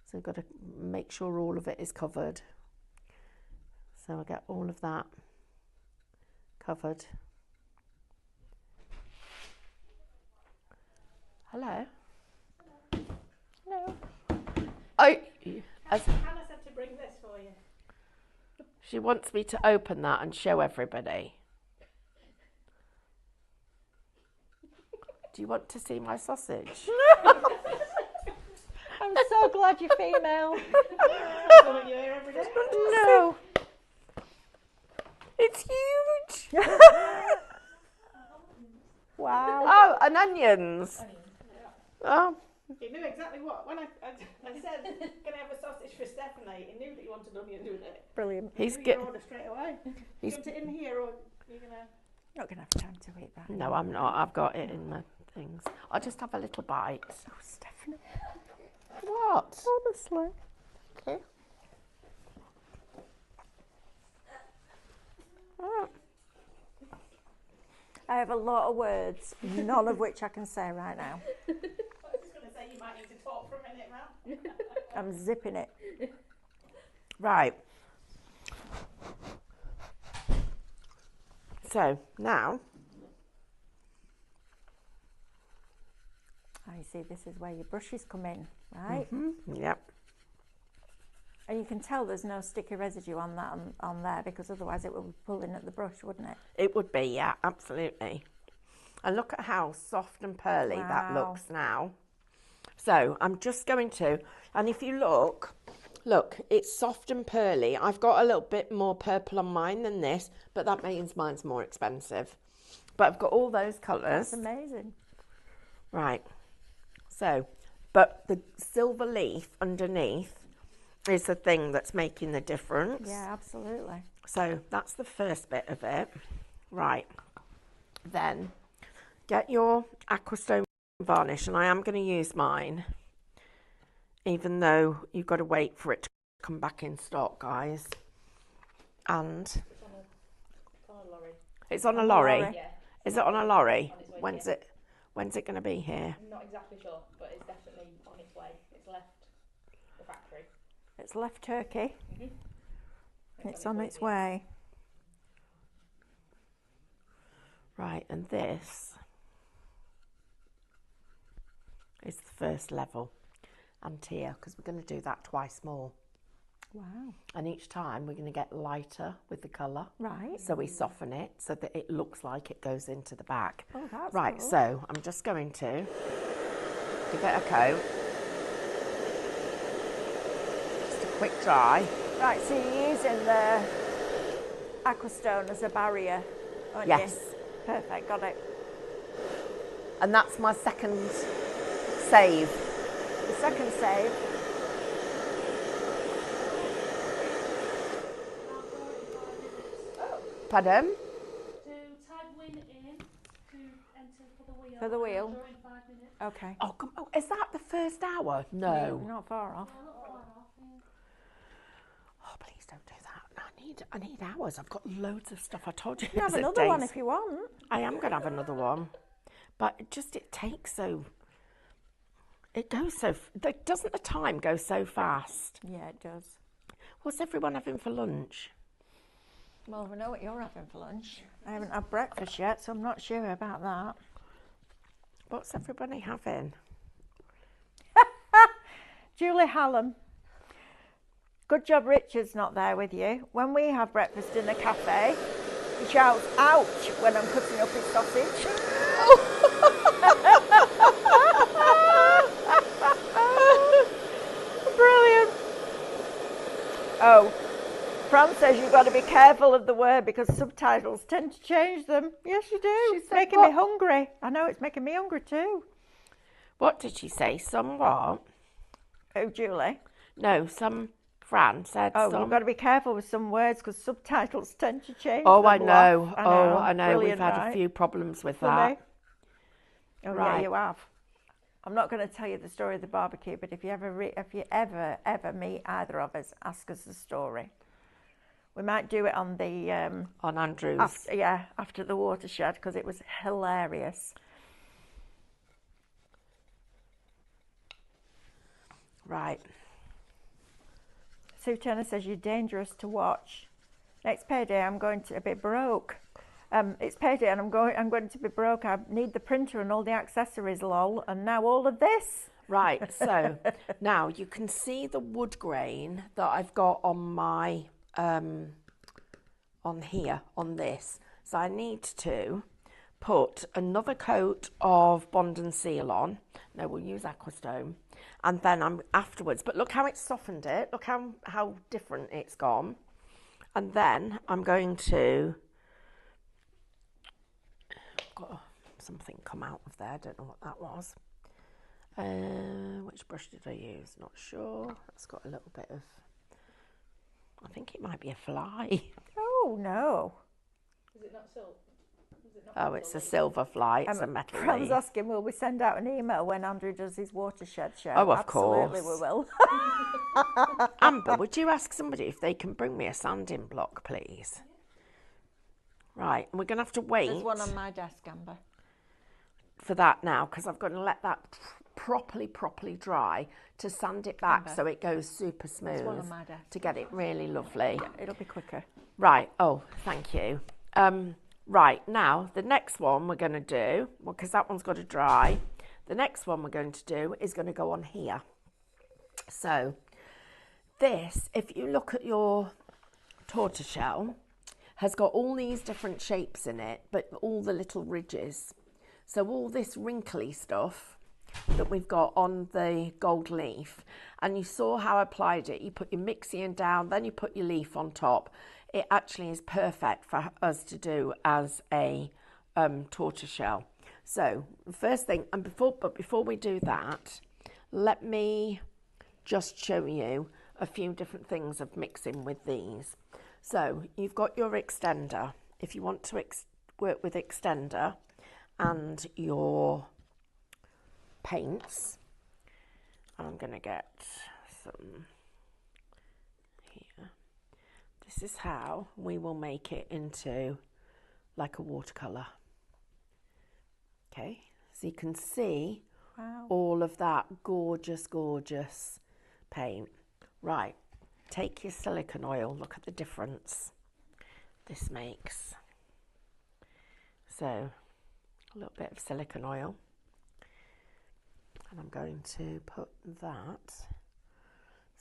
So I've got to make sure all of it is covered. So I'll get all of that covered. Hello? No. Hannah said to bring this for you. She wants me to open that and show everybody. Do you want to see my sausage? I'm so glad you're female. Coming here every day. No. It's huge. Wow. Oh, and onions. Oh, He knew exactly what. When I said, "Can I have a sausage for Stephanie?" He knew that you wanted onions, didn't it? Brilliant. he's He knew get. your order straight away. You want it in here, or you're gonna? Not going to have time to eat that. No, I'm not. I've got it in my things. I'll just have a little bite. Oh, Stephanie. What? Honestly. Okay. Oh. I have a lot of words, none of which I can say right now. I was just gonna say you might need to talk for a minute now. I'm zipping it. Right. So now, Oh, you see, this is where your brushes come in, right? yep. And you can tell there's no sticky residue on that on there, because otherwise it would be pulling at the brush, wouldn't it? It would be, yeah, absolutely. And look at how soft and pearly that Wow. looks now. So I'm just going to, and if you look, it's soft and pearly. I've got a little bit more purple on mine than this, but that means mine's more expensive. But I've got all those colours. That's amazing. Right. So, but the silver leaf underneath is the thing that's making the difference. Yeah, absolutely. So that's the first bit of it. Right. Then get your Aquastone varnish, and I am going to use mine, even though you've got to wait for it to come back in stock, guys. And It's on a lorry. it's on a lorry. Yeah. Is it on a lorry? On its way, When's yeah. it going to be here? I'm not exactly sure, but it's definitely on its way. It's left the factory. It's left Turkey. Mm-hmm. It's on its way. Right, and this is the first level. And here, because we're going to do that twice more. Wow. And each time we're going to get lighter with the colour. Right. So we soften it so that it looks like it goes into the back. Oh, that's right, cool. so I'm just going to give it a coat. Just a quick dry. Right, so you're using the Aquastone as a barrier, aren't Yes. you? Perfect, got it. And that's my second save. The second save. Pardon? To type win in to enter for the wheel. For the wheel. And in 5 minutes. Okay. Oh, come on. Is that the first hour? No. Not far off. Yeah, not far off. Yeah. Oh, please don't do that. I need hours. I've got loads of stuff. I told you. You can have it's another one days. if you want. I am going to have another one. But it takes so... It goes so... Doesn't the time go so fast? Yeah, it does. What's everyone having for lunch? Well, we know what you're having for lunch. I haven't had breakfast yet, so I'm not sure about that. What's everybody having? Julie Hallam. Good job Richard's not there with you. When we have breakfast in the cafe, he shouts, ouch, when I'm cutting up his sausage. Brilliant. Oh, Fran says you've got to be careful of the word because subtitles tend to change them. Yes, you do. She It's said making me what? hungry. I know, it's making me hungry too. What did she say? Some what? Oh, Julie. No, Fran said Oh, some... we've got to be careful with some words because subtitles tend to change. Oh, them, I know. love. Oh, I know. We've Brilliant, had right? a few problems with Funny. that. Oh, Right. yeah, you have. I'm not going to tell you the story of the barbecue, but if you ever meet either of us, ask us the story. We might do it on the On Andrews. after the watershed because it was hilarious. Right. Sue Turner says you're dangerous to watch. Next payday, I'm going to be broke. It's payday, and I'm going to be broke. I need the printer and all the accessories, lol. And now all of this. Right, so now you can see the wood grain that I've got on my, on here, on this. So I need to put another coat of Bond and Seal on. No, we'll use Aquastone. And then I'm afterwards, but look how it's softened it. Look how different it's gone. And then I'm going to, got something come out of there. I don't know what that was. Which brush did I use? Not sure. It's got a little bit of, I think it might be a fly. Oh no! Is it not silk? Oh, it's a silver fly. It's a metal Fran's leaf. asking, will we send out an email when Andrew does his watershed show? Oh, of Absolutely, course. we will. Amber, would you ask somebody if they can bring me a sanding block, please? Right, and we're going to have to wait There's one on my desk, Amber. for that now because I've got to let that properly dry to sand it back Amber. so it goes super There's one smooth on my desk. to get it really lovely. It'll be quicker. Right, oh, thank you. Right, now the next one we're going to do, well, because that one's got to dry, the next one we're going to do is going to go on here. So this, if you look at your tortoiseshell, has got all these different shapes in it, but all the little ridges. So all this wrinkly stuff that we've got on the gold leaf, and you saw how I applied it. You put your mixing down, then you put your leaf on top. It actually is perfect for us to do as a tortoiseshell. So the first thing, and before we do that, let me just show you a few different things of mixing with these. So you've got your extender. If you want to work with extender and your paints, I'm going to get some here. This is how we will make it into like a watercolour. Okay, so you can see Wow. all of that gorgeous paint. Right, take your silicone oil, look at the difference this makes. So, a little bit of silicone oil, and I'm going to put that.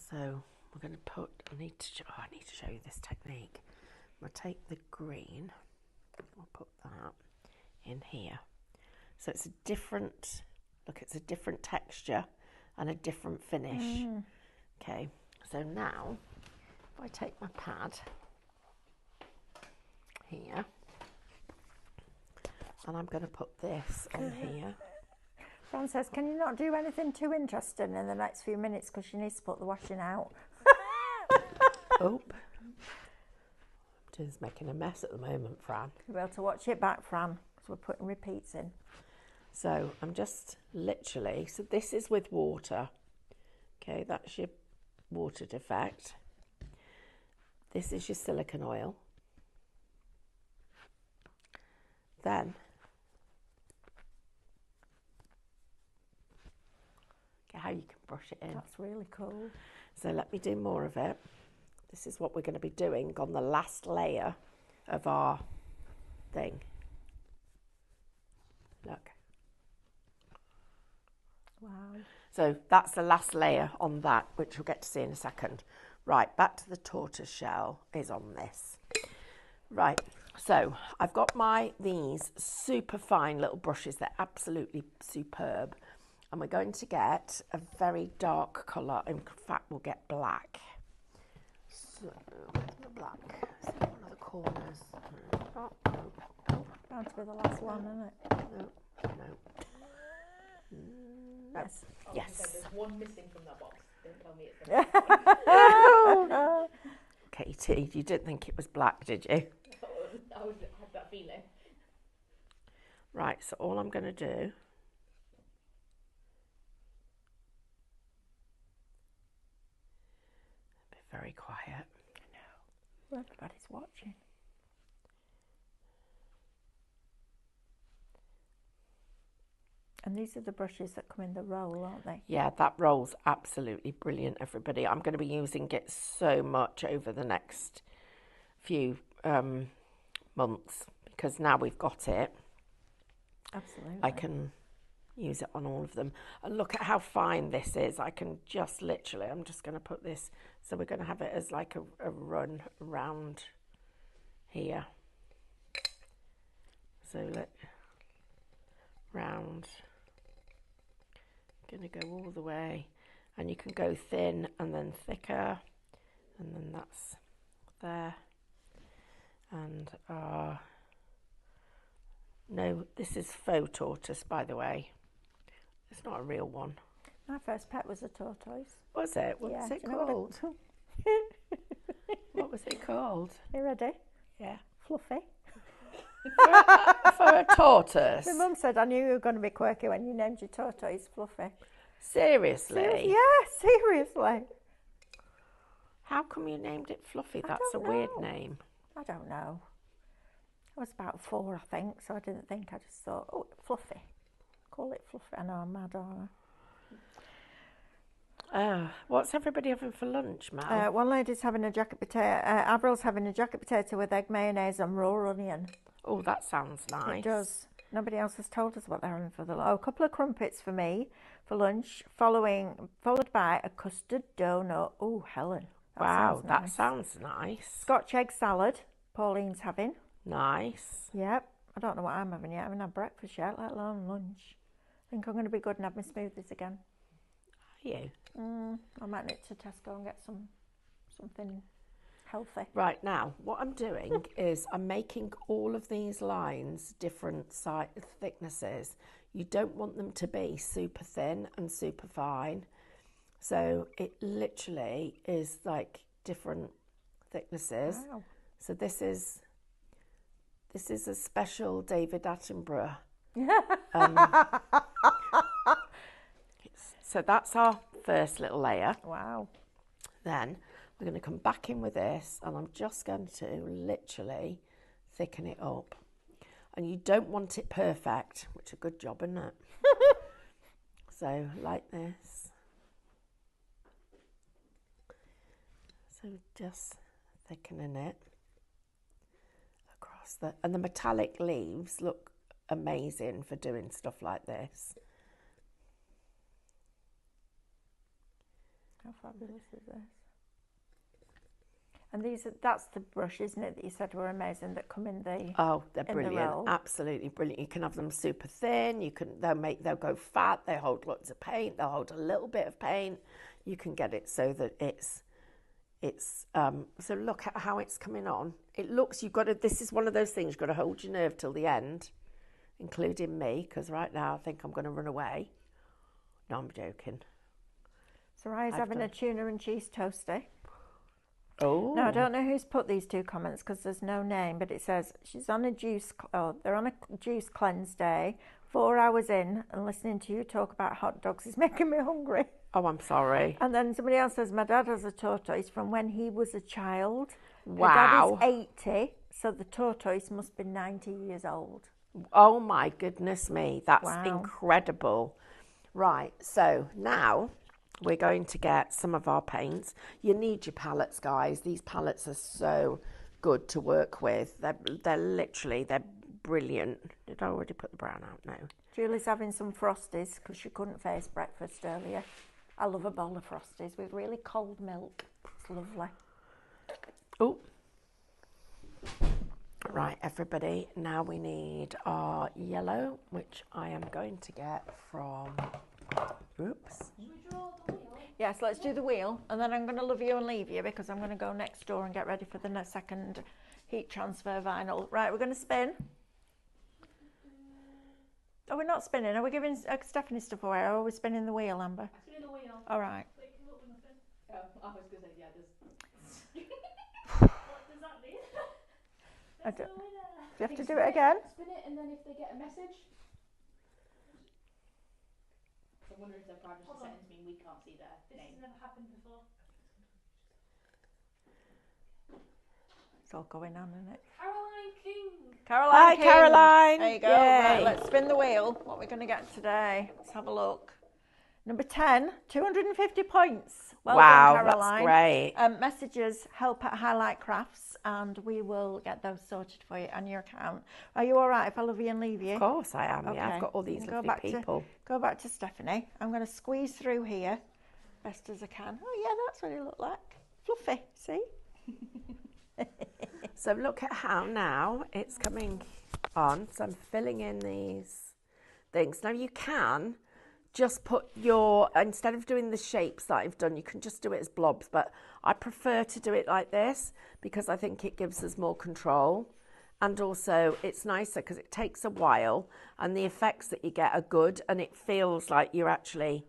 So, we're going to put, I need to show you this technique. I'm going to take the green, I'll put that in here. So it's a different, look, it's a different texture and a different finish. Okay, so now if I take my pad here, and I'm going to put this on here. Fran says, can you not do anything too interesting in the next few minutes because you need to put the washing out? Oh, Just making a mess at the moment, Fran. You'll be able to watch it back, Fran, because we're putting repeats in. So I'm just literally, so this is with water. Okay, that's your water defect. This is your silicone oil. Then, okay, how you can brush it in. That's really cool. So let me do more of it. This is what we're going to be doing on the last layer of our thing. Look. Wow. So that's the last layer on that, which we'll get to see in a second. Right, back to the tortoise shell is on this. Right, so I've got these super fine little brushes. They're absolutely superb. And we're going to get a very dark colour. In fact, we'll get black. So, where's the black? Is it one of the corners? Oh, no. Bound to be the last one, isn't it? No, no. Yes. Yes. There's one missing from that box. Don't tell me it's the Katie, you didn't think it was black, did you? I had that feeling. Right, so all I'm going to do be very quiet. Well, everybody's watching. And these are the brushes that come in the roll, aren't they? Yeah, that roll's absolutely brilliant, everybody. I'm going to be using it so much over the next few months because now we've got it. Absolutely. I can use it on all of them. And look at how fine this is. I can just literally, I'm just going to put this, so we're going to have it as like a run around here. So look, round. Going to go all the way, and you can go thin and then thicker, and then that's there. And no, this is faux tortoise, by the way. It's not a real one. My first pet was a tortoise. Was it? What was it do you know called? What was it called? You ready? Yeah. Fluffy. For a tortoise? My mum said I knew you were going to be quirky when you named your tortoise Fluffy. Seriously? Yeah, seriously. How come you named it Fluffy? I That's a don't weird know. name. I don't know. I was about 4, I think, so I didn't think. I just thought, oh, Fluffy. Call it Fluffy. I know I'm mad, aren't What's everybody having for lunch, Mal? I? One lady's having a jacket potato. Avril's having a jacket potato with egg mayonnaise and raw onion. Oh, that sounds nice. It does. Nobody else has told us what they're having for the lunch. Oh, a couple of crumpets for me for lunch, followed by a custard donut. Oh, Helen. Wow, that nice. sounds nice. Scotch egg salad. Pauline's having. Nice. Yep. I don't know what I'm having yet. I haven't had breakfast yet, let alone lunch. I think I'm going to be good and have my smoothies again. Are you? I might need to Tesco and get something healthy. Right, now, what I'm doing is I'm making all of these lines different thicknesses. You don't want them to be super thin and super fine. So it literally is like different thicknesses. Wow. So this is a special David Attenborough. So that's our first little layer. Wow. Then we're going to come back in with this, and I'm just going to literally thicken it up. And you don't want it perfect, which is a good job, isn't it? So like this. So just thickening it across and the metallic leaves look amazing for doing stuff like this. How fabulous is this? And that's the brush, isn't it, that you said were amazing, that come in the... Oh, they're in the brilliant. roll. Absolutely brilliant. You can have them super thin. They'll go fat. They hold lots of paint. They'll hold a little bit of paint. You can get it so that it's so look at how it's coming on. It looks, this is one of those things, you've got to hold your nerve till the end, including me, because right now I think I'm going to run away. No, I'm joking. Soraya having a tuna and cheese toasty. Oh. Now, I don't know who's put these two comments because there's no name, but it says they're on a juice cleanse day. 4 hours in and listening to you talk about hot dogs is making me hungry. Oh, I'm sorry. And then somebody else says, my dad has a tortoise from when he was a child. Wow. My dad is 80, so the tortoise must be 90 years old. Oh my goodness me, that's Wow. incredible. Right, so now we're going to get some of our paints. You need your palettes, guys. These palettes are so good to work with. They're brilliant. Did I already put the brown out? No. Julie's having some Frosties because she couldn't face breakfast earlier. I love a bowl of Frosties with really cold milk. It's lovely. Oh. Right, everybody. Now we need our yellow, which I am going to get from... Oops. Should we draw the wheel? Yes, let's do the wheel, and then I'm going to love you and leave you because I'm going to go next door and get ready for the second heat transfer vinyl. Right, we're going to spin. Oh, we're not spinning. Are we giving Stephanie stuff away, or are we spinning the wheel, Amber? Spinning the wheel. All right. Wait, come up with nothing. Oh, I was going to say, yeah, there's... What does that mean? I There's don't- no winner. Do you have to do it again? Spin it, and then if they get a message... I wonder if their privacy Hold on. settings mean we can't see their This has name. never happened before. It's all going on, isn't it? Caroline King. Caroline Hi, King. Caroline. There you go. Yay. Right, let's spin the wheel. What are we going to get today? Let's have a look. Number 10, 250 points. Well Wow, done, Caroline. that's great. Messages help at Highlight Crafts, and we will get those sorted for you on your account. Are you all right if I love you and leave you? Of course I am, yeah. Okay. I've got all these Go lovely back people. Go back to Stephanie. I'm going to squeeze through here best as I can. Oh, yeah, that's what it looked like. Fluffy, see? So look at how now it's coming on. So I'm filling in these things. Now you can just put instead of doing the shapes that I've done, you can just do it as blobs, but I prefer to do it like this because I think it gives us more control, and also it's nicer because it takes a while and the effects that you get are good, and it feels like you're actually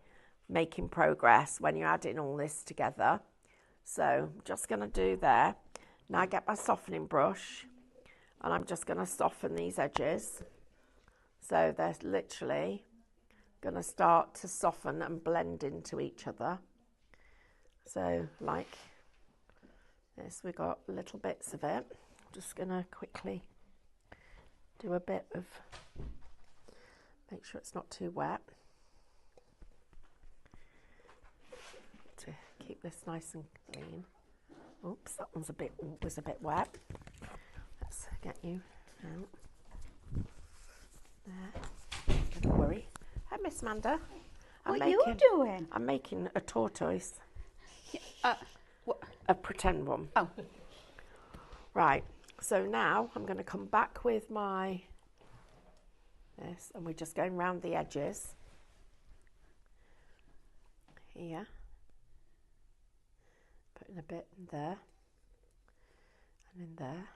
making progress when you're adding all this together. So I'm just going to do there. Now I get my softening brush and I'm just going to soften these edges. So they're literally going to start to soften and blend into each other. So like this, we got little bits of it. I'm just going to quickly do a bit of, make sure it's not too wet, to keep this nice and clean. Oops, that was a bit wet. Let's get you out. There. Don't worry. Hi, Miss Amanda. What are you doing? I'm making a tortoise. What? A pretend one. Oh. Right. So now I'm going to come back with this, and we're just going round the edges. Here. Putting a bit in there. And in there.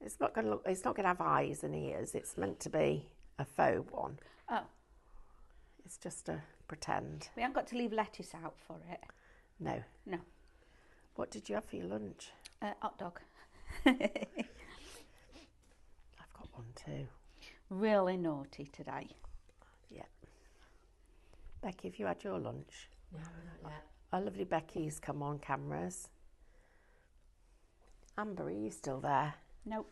It's not going to have eyes and ears. It's meant to be a faux one. Oh. It's just a pretend. We haven't got to leave lettuce out for it. No. No. What did you have for your lunch? Hot dog. I've got one too. Really naughty today. Yeah. Becky, have you had your lunch? No, not yet. Our lovely Becky's come on cameras. Amber, are you still there? Nope.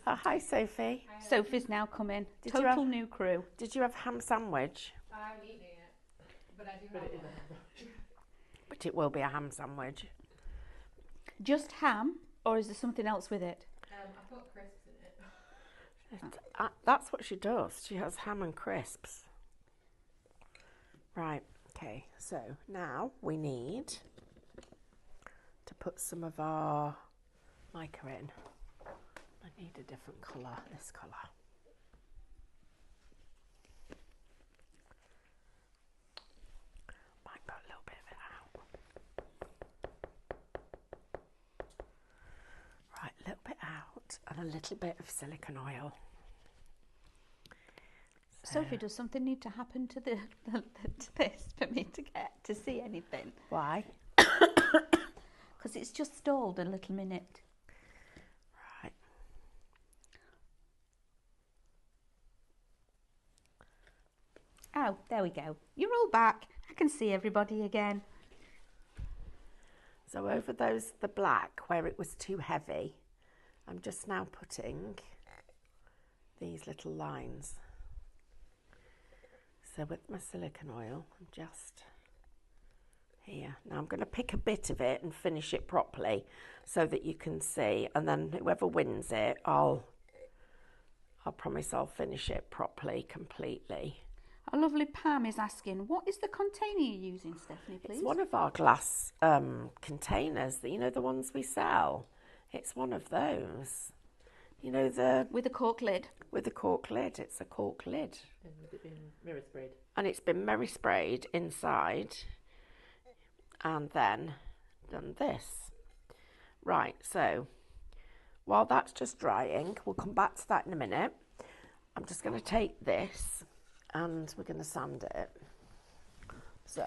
Hi, Sophie. Sophie's now come in. Did you Total have- new crew. Did you have ham sandwich? I'm eating it, but I do have one. but it will be a ham sandwich. Just ham, or is there something else with it? I put crisps in it. That's what she does. She has ham and crisps. Right, okay, so now we need to put some of our mica in. I need a different colour, this colour. Might put a little bit of it out. Right, a little bit out and a little bit of silicone oil. Sophie, does something need to happen to to this for me to get to see anything? Why? Because it's just stalled a little minute. Right. Oh, there we go. You're all back. I can see everybody again. So over the black where it was too heavy, I'm just now putting these little lines. So with my silicone oil, I'm just here. Now I'm going to pick a bit of it and finish it properly so that you can see, and then whoever wins it, I'll promise I'll finish it properly, completely. Our lovely Pam is asking, what is the container you're using, Stephanie, please? It's one of our glass containers, that, you know, the ones we sell. It's one of those. You know, with a cork lid. with a cork lid. It's a cork lid. And with it being mirror sprayed. And it's been Mary sprayed inside and then done this. Right, so while that's just drying, we'll come back to that in a minute. I'm just going to take this and we're going to sand it. So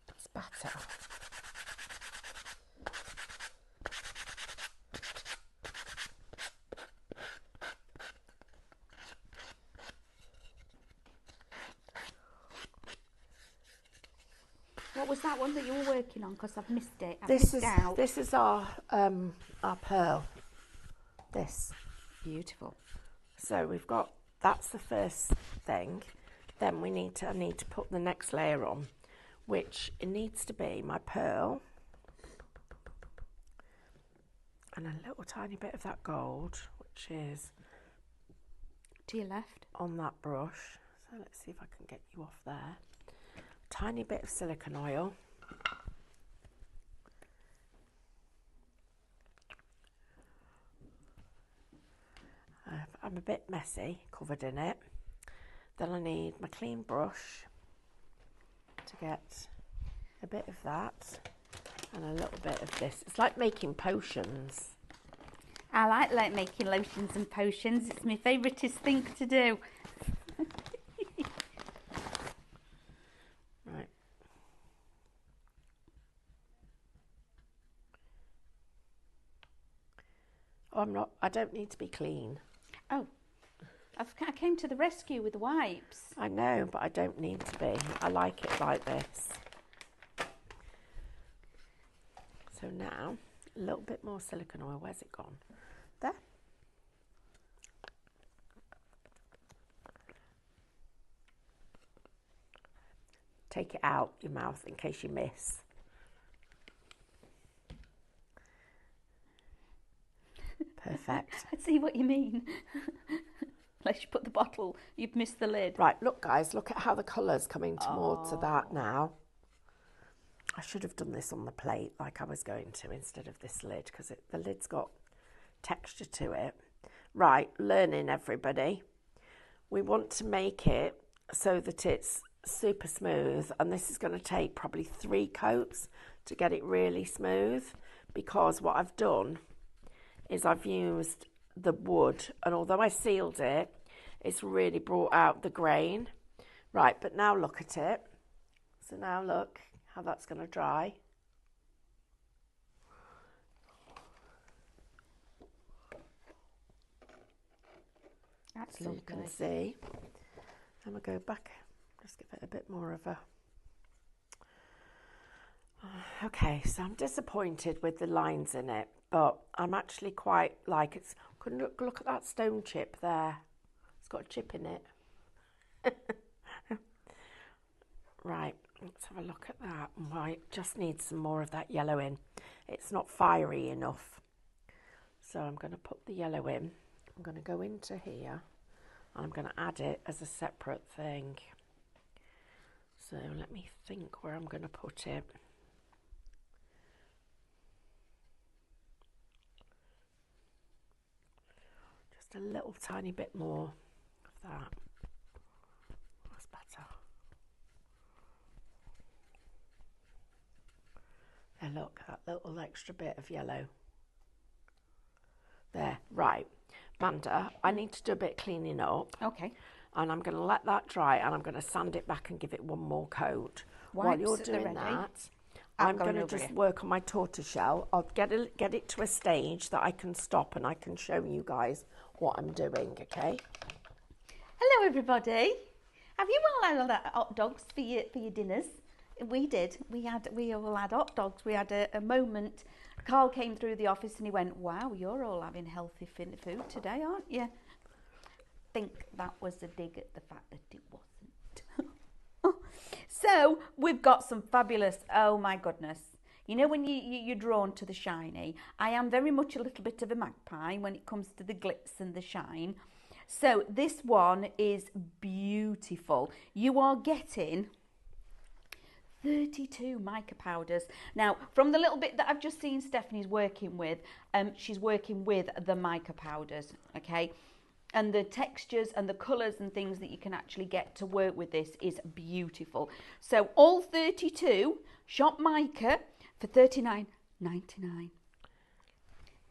that's better. What was that one that you were working on? Because I've missed it. This is our pearl. This. Beautiful. So we've got, that's the first thing. Then I need to put the next layer on, which it needs to be my pearl and a little tiny bit of that gold, which is To your left. on that brush. So let's see if I can get you off there. Tiny bit of silicone oil. I'm a bit messy, covered in it. Then I need my clean brush to get a bit of that and a little bit of this. It's like making potions. I like making lotions and potions. It's my favouriteest thing to do. Right. Oh, I don't need to be clean. Oh, I came to the rescue with the wipes. I know, but I don't need to be. I like it like this. So now, a little bit more silicone oil. Where's it gone? There. Take it out your mouth in case you miss. Perfect. I see what you mean. Unless you put the bottle, you've missed the lid. Right, look guys, look at how the colour's coming towards that now. I should have done this on the plate like I was going to instead of this lid, because the lid's got texture to it. Right, learning everybody. We want to make it so that it's super smooth, and this is going to take probably 3 coats to get it really smooth, because what I've done is I've used the wood, and although I sealed it, it's really brought out the grain. Right, but now look at it. So now look how that's going to dry. That's So lovely. you can see. And we'll go back, just give it a bit more of a Okay, so I'm disappointed with the lines in it, but I'm actually quite like it's. Look at that stone chip there. It's got a chip in it. Right, let's have a look at that. Right, just needs some more of that yellow in. It's not fiery enough. So I'm going to put the yellow in. I'm going to go into here and I'm going to add it as a separate thing. So let me think where I'm going to put it. Just a little tiny bit more of that. That's better. There, look, that little extra bit of yellow. There, right. Amanda, I need to do a bit of cleaning up. Okay. And I'm going to let that dry and I'm going to sand it back and give it one more coat. While Wipes you're at the doing ready. that, I'm I'm going going to over just here. work on my tortoiseshell. I'll get it to a stage that I can stop and I can show you guys what I'm doing, okay? Hello, everybody. Have you all had hot dogs for your dinners? We did. We all had hot dogs. We had a moment. Carl came through the office and he went, "Wow, you're all having healthy food today, aren't you?" Think that was a dig at the fact that it wasn't. So we've got some fabulous. Oh my goodness! You know when you're drawn to the shiny. I am very much a little bit of a magpie when it comes to the glitz and the shine. So this one is beautiful. You are getting 32 mica powders. Now, from the little bit that I've just seen Stephanie's working with, she's working with the mica powders, okay? And the textures and the colours and things that you can actually get to work with this is beautiful. So all 32 shop mica for $39.99.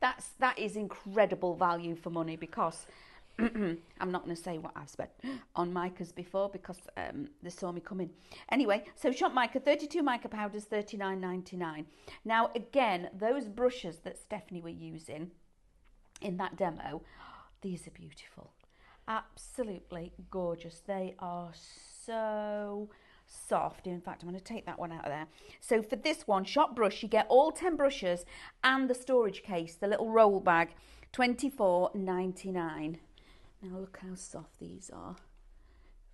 That is incredible value for money because I'm not going to say what I've spent on micas before because they saw me coming. Anyway, so shop mica, 32 mica powders, $39.99. Now, again, those brushes that Stephanie were using in that demo, these are beautiful. Absolutely gorgeous. They are so soft. In fact, I'm going to take that one out of there. So for this one, shop brush, you get all 10 brushes and the storage case, the little roll bag, $24.99. Now look how soft these are.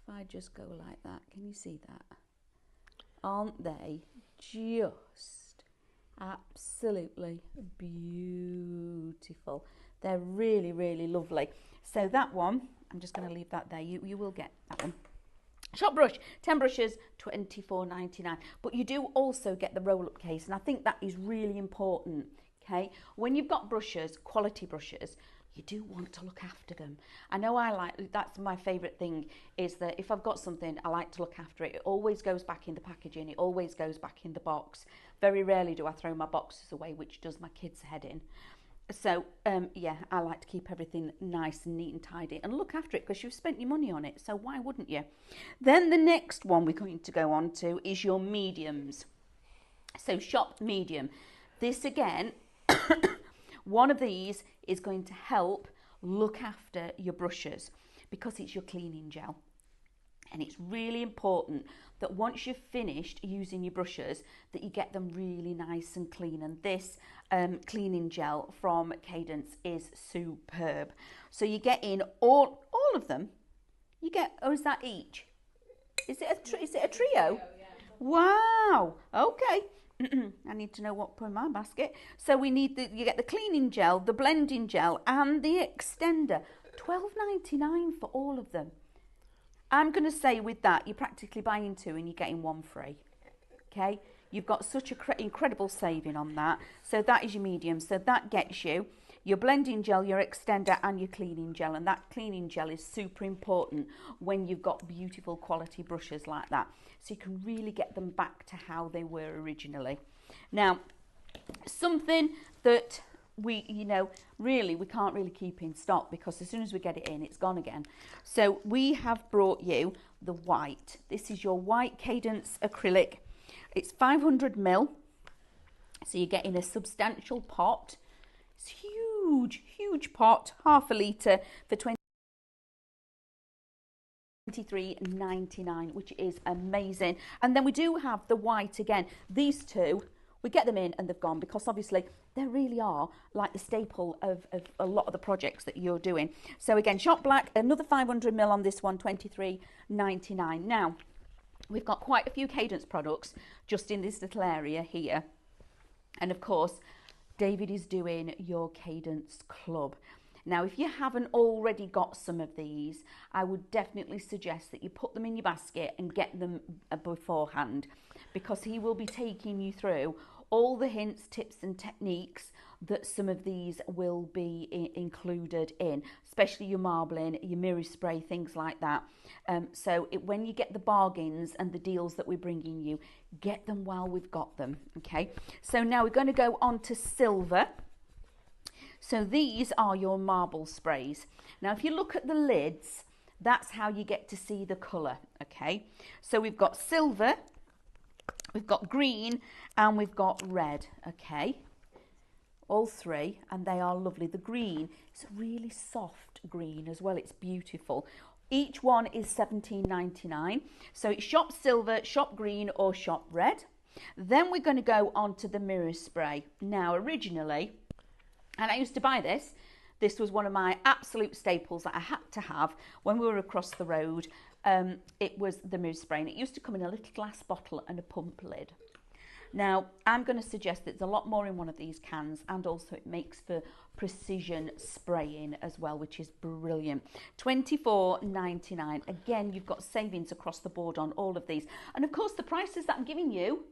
If I just go like that, can you see that? Aren't they just absolutely beautiful? They're really, really lovely. So that one, I'm just going to leave that there. You will get that one. Shop brush, 10 brushes, $24.99. But you do also get the roll-up case, and I think that is really important, okay? When you've got brushes, quality brushes, you do want to look after them. I know that's my favourite thing, is that if I've got something, I like to look after it. It always goes back in the packaging. It always goes back in the box. Very rarely do I throw my boxes away, which does my kids' head in. So, yeah, I like to keep everything nice and neat and tidy and look after it because you've spent your money on it, so why wouldn't you? Then the next one we're going to go on to is your mediums. So shop medium. This again, one of these is going to help look after your brushes because it's your cleaning gel. And it's really important that once you've finished using your brushes, that you get them really nice and clean. And this cleaning gel from Cadence is superb. So you get in all of them. You get, oh, is that each? Is it a trio? Wow. Okay. I need to know what to put in my basket. So we need you get the cleaning gel, the blending gel, and the extender. $12.99 for all of them. I'm going to say with that, you're practically buying two and you're getting one free. Okay? You've got such an incredible saving on that. So that is your medium. So that gets you your blending gel, your extender, and your cleaning gel. And that cleaning gel is super important when you've got beautiful quality brushes like that. So you can really get them back to how they were originally. Now, something that we can't really keep in stock because as soon as we get it in, it's gone again. So we have brought you the white. This is your white Cadence acrylic. It's 500 ml. So you're getting a substantial pot. It's huge pot, half a litre for $23.99, which is amazing. And then we do have the white again. These two, we get them in and they've gone, because obviously they really are like the staple of a lot of the projects that you're doing. So again, Shop Black, another 500ml on this one, $23.99. Now, we've got quite a few Cadence products just in this little area here. And of course, David is doing your Cadence Club. Now, if you haven't already got some of these, I would definitely suggest that you put them in your basket and get them beforehand, because he will be taking you through all the hints, tips and techniques that some of these will be included in, especially your marbling, your mirror spray, things like that. So when you get the bargains and the deals that we're bringing you, get them while we've got them, okay? So now we're going to go on to silver. So these are your marble sprays. Now, if you look at the lids, that's how you get to see the colour, okay? So we've got silver, we've got green, and we've got red, okay? All three, and they are lovely. The green is a really soft green as well. It's beautiful. Each one is $17.99. So it's shop silver, shop green, or shop red. Then we're going to go on to the mirror spray. Now, originally, and I used to buy this. This was one of my absolute staples that I had to have when we were across the road. It was the mirror spray, and it used to come in a little glass bottle and a pump lid. Now, I'm going to suggest that there's a lot more in one of these cans, and also it makes for precision spraying as well, which is brilliant. $24.99. Again, you've got savings across the board on all of these. And of course, the prices that I'm giving you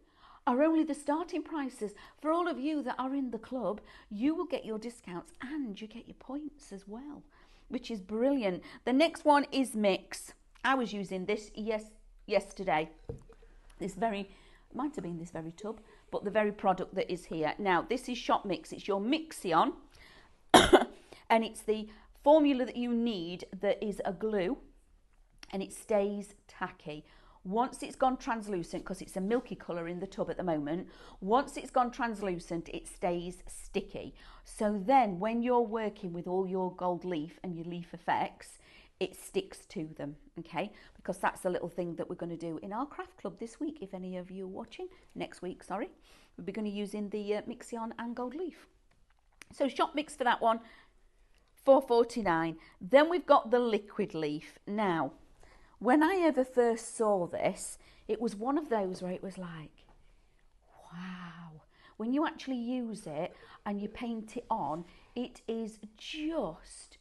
are only the starting prices. For all of you that are in the club, you will get your discounts and you get your points as well, which is brilliant. The next one is Mix. I was using this yesterday. This very, might have been this very tub, but the very product that is here. Now, this is Shop Mix. It's your Mixion, and it's the formula that you need that is a glue, and it stays tacky. Once it's gone translucent, because it's a milky colour in the tub at the moment, once it's gone translucent, it stays sticky. So then when you're working with all your gold leaf and your leaf effects, it sticks to them, okay? Because that's a little thing that we're going to do in our craft club this week. If any of you are watching, next week, sorry, we'll be going to use in the Mixion and gold leaf. So Shop Mix for that one, $4.49. Then we've got the liquid leaf. Now, when I ever first saw this, it was one of those where it was like, wow. When you actually use it and you paint it on, it is just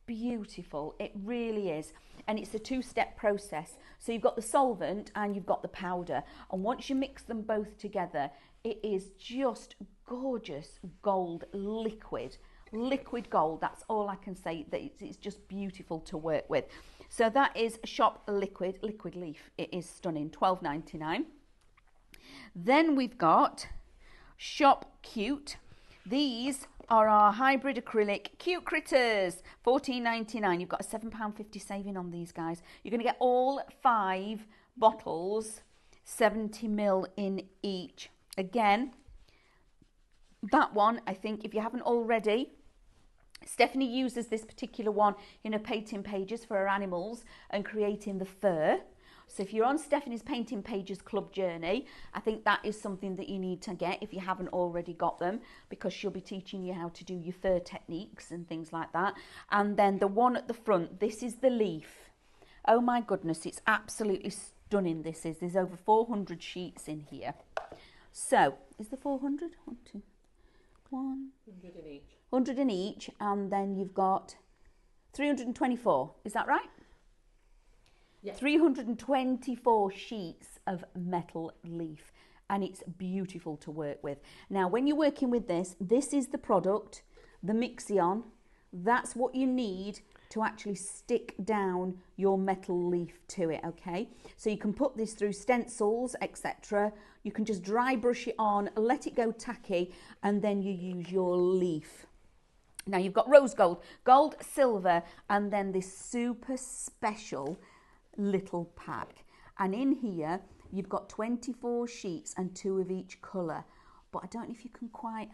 beautiful. It really is. And it's a two-step process. So you've got the solvent and you've got the powder. And once you mix them both together, it is just gorgeous gold liquid gold. That's all I can say. That it's just beautiful to work with. So that is Shop Liquid Leaf. It is stunning, $12.99. Then we've got Shop Cute. These are our hybrid acrylic cute critters, $14.99. You've got a £7.50 saving on these guys. You're going to get all 5 bottles, 70ml in each. Again, that one, I think, if you haven't already, Stephanie uses this particular one in her painting pages for her animals and creating the fur. So if you're on Stephanie's Painting Pages Club journey, I think that is something that you need to get if you haven't already got them, because she'll be teaching you how to do your fur techniques and things like that. And then the one at the front, this is the leaf. Oh my goodness, it's absolutely stunning. This is. There's over 400 sheets in here. So, is there 400? 1, 2, 1. 100 in each. 100 in each, and then you've got 324. Is that right? Yes. 324 sheets of metal leaf, and it's beautiful to work with. Now, when you're working with this, this is the product, the Mixion. That's what you need to actually stick down your metal leaf to it, okay? So you can put this through stencils, etc. You can just dry brush it on, let it go tacky, and then you use your leaf. Now you've got rose gold, gold, silver, and then this super special little pack. And in here, you've got 24 sheets and 2 of each colour. But I don't know if you can quite,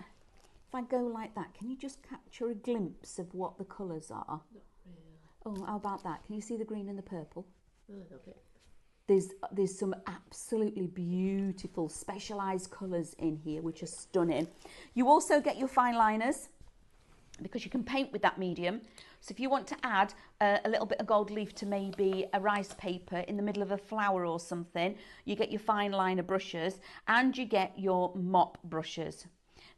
if I go like that, can you just capture a glimpse of what the colours are? Not really. Oh, how about that? Can you see the green and the purple? A little bit. There's some absolutely beautiful specialised colours in here, which are stunning. You also get your fine liners, because you can paint with that medium. So if you want to add a little bit of gold leaf to maybe a rice paper in the middle of a flower or something, you get your fine liner brushes and you get your mop brushes.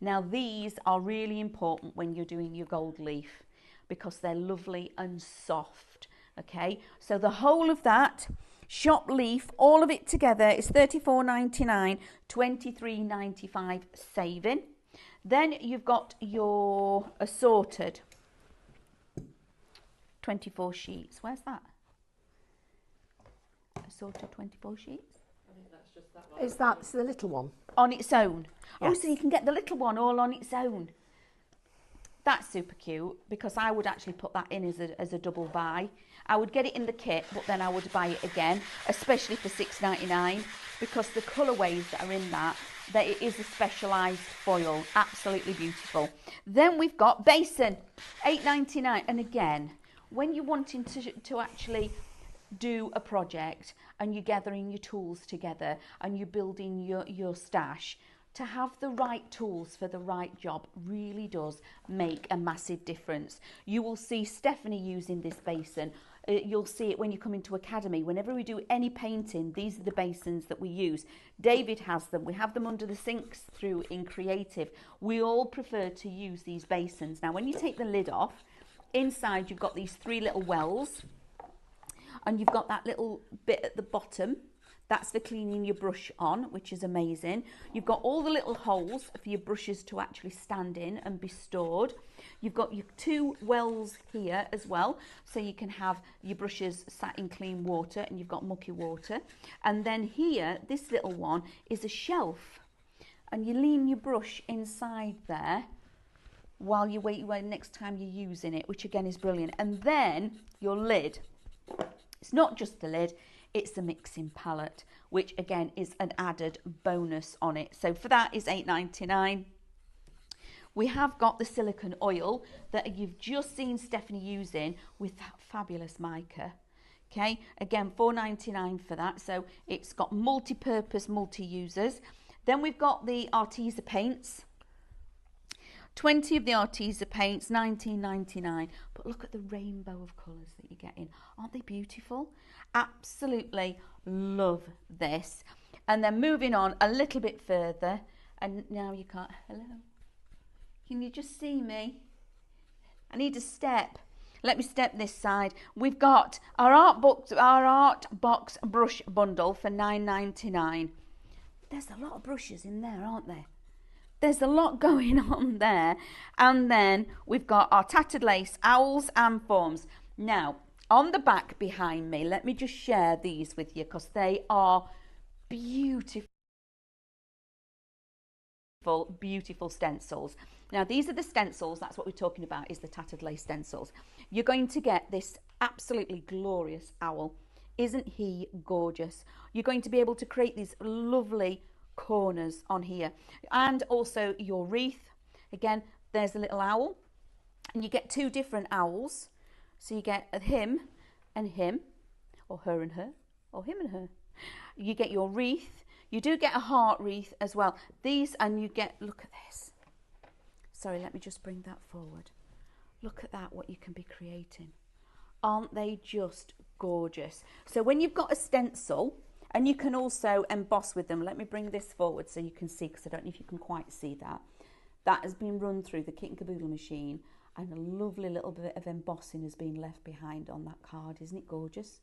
Now these are really important when you're doing your gold leaf because they're lovely and soft. Okay, so the whole of that shop leaf, all of it together is £34.99, £23.95 saving. Then you've got your assorted 24 sheets. Where's that? Assorted 24 sheets? I think that's just that one. Is that the little one? On its own. Oh, Yes. so you can get the little one all on its own. That's super cute because I would actually put that in as a double buy. I would get it in the kit, but then I would buy it again, especially for £6.99 because the colourways that are in that it is a specialised foil. Absolutely beautiful. Then we've got basin, £8.99. And again, when you're wanting to actually do a project and you're gathering your tools together and you're building your stash, to have the right tools for the right job really does make a massive difference. You will see Stephanie using this basin. You'll see it when you come into Academy. Whenever we do any painting, these are the basins that we use. David has them. We have them under the sinks through in Creative. We all prefer to use these basins. Now, when you take the lid off, inside you've got these 3 little wells and you've got that little bit at the bottom. That's for cleaning your brush on, which is amazing. You've got all the little holes for your brushes to actually stand in and be stored. You've got your 2 wells here as well, so you can have your brushes sat in clean water and you've got mucky water. And then here, this little one is a shelf. And you lean your brush inside there while you wait next time you're using it, which again is brilliant. And then your lid. It's not just the lid. It's the mixing palette, which again is an added bonus on it. So for that is £8.99. We have got the silicone oil that you've just seen Stephanie using with that fabulous mica. Okay, again, £4.99 for that. So it's got multi-purpose, multi-users. Then we've got the Arteza paints. 20 of the Arteza paints, £19.99. But look at the rainbow of colours that you're getting. Aren't they beautiful? Absolutely love this. And then moving on a little bit further. And now you can't... Hello? Can you just see me? I need a step. Let me step this side. We've got our art box brush bundle for £9.99. There's a lot of brushes in there, aren't there? There's a lot going on there. And then we've got our tattered lace, owls and forms. Now, on the back behind me, let me just share these with you because they are beautiful, beautiful stencils. Now, these are the stencils. That's what we're talking about, is the tattered lace stencils. You're going to get this absolutely glorious owl. Isn't he gorgeous? You're going to be able to create these lovely corners on here, and also your wreath. Again, there's a little owl, and you get 2 different owls. So you get a him and him, or her and her, or him and her. You get your wreath. You do get a heart wreath as well. These, and you get, look at this. Sorry, let me just bring that forward. Look at that, what you can be creating. Aren't they just gorgeous? So when you've got a stencil, and you can also emboss with them. Let me bring this forward so you can see, because I don't know if you can quite see that. That has been run through the Kit and Caboodle machine, and a lovely little bit of embossing has been left behind on that card. Isn't it gorgeous?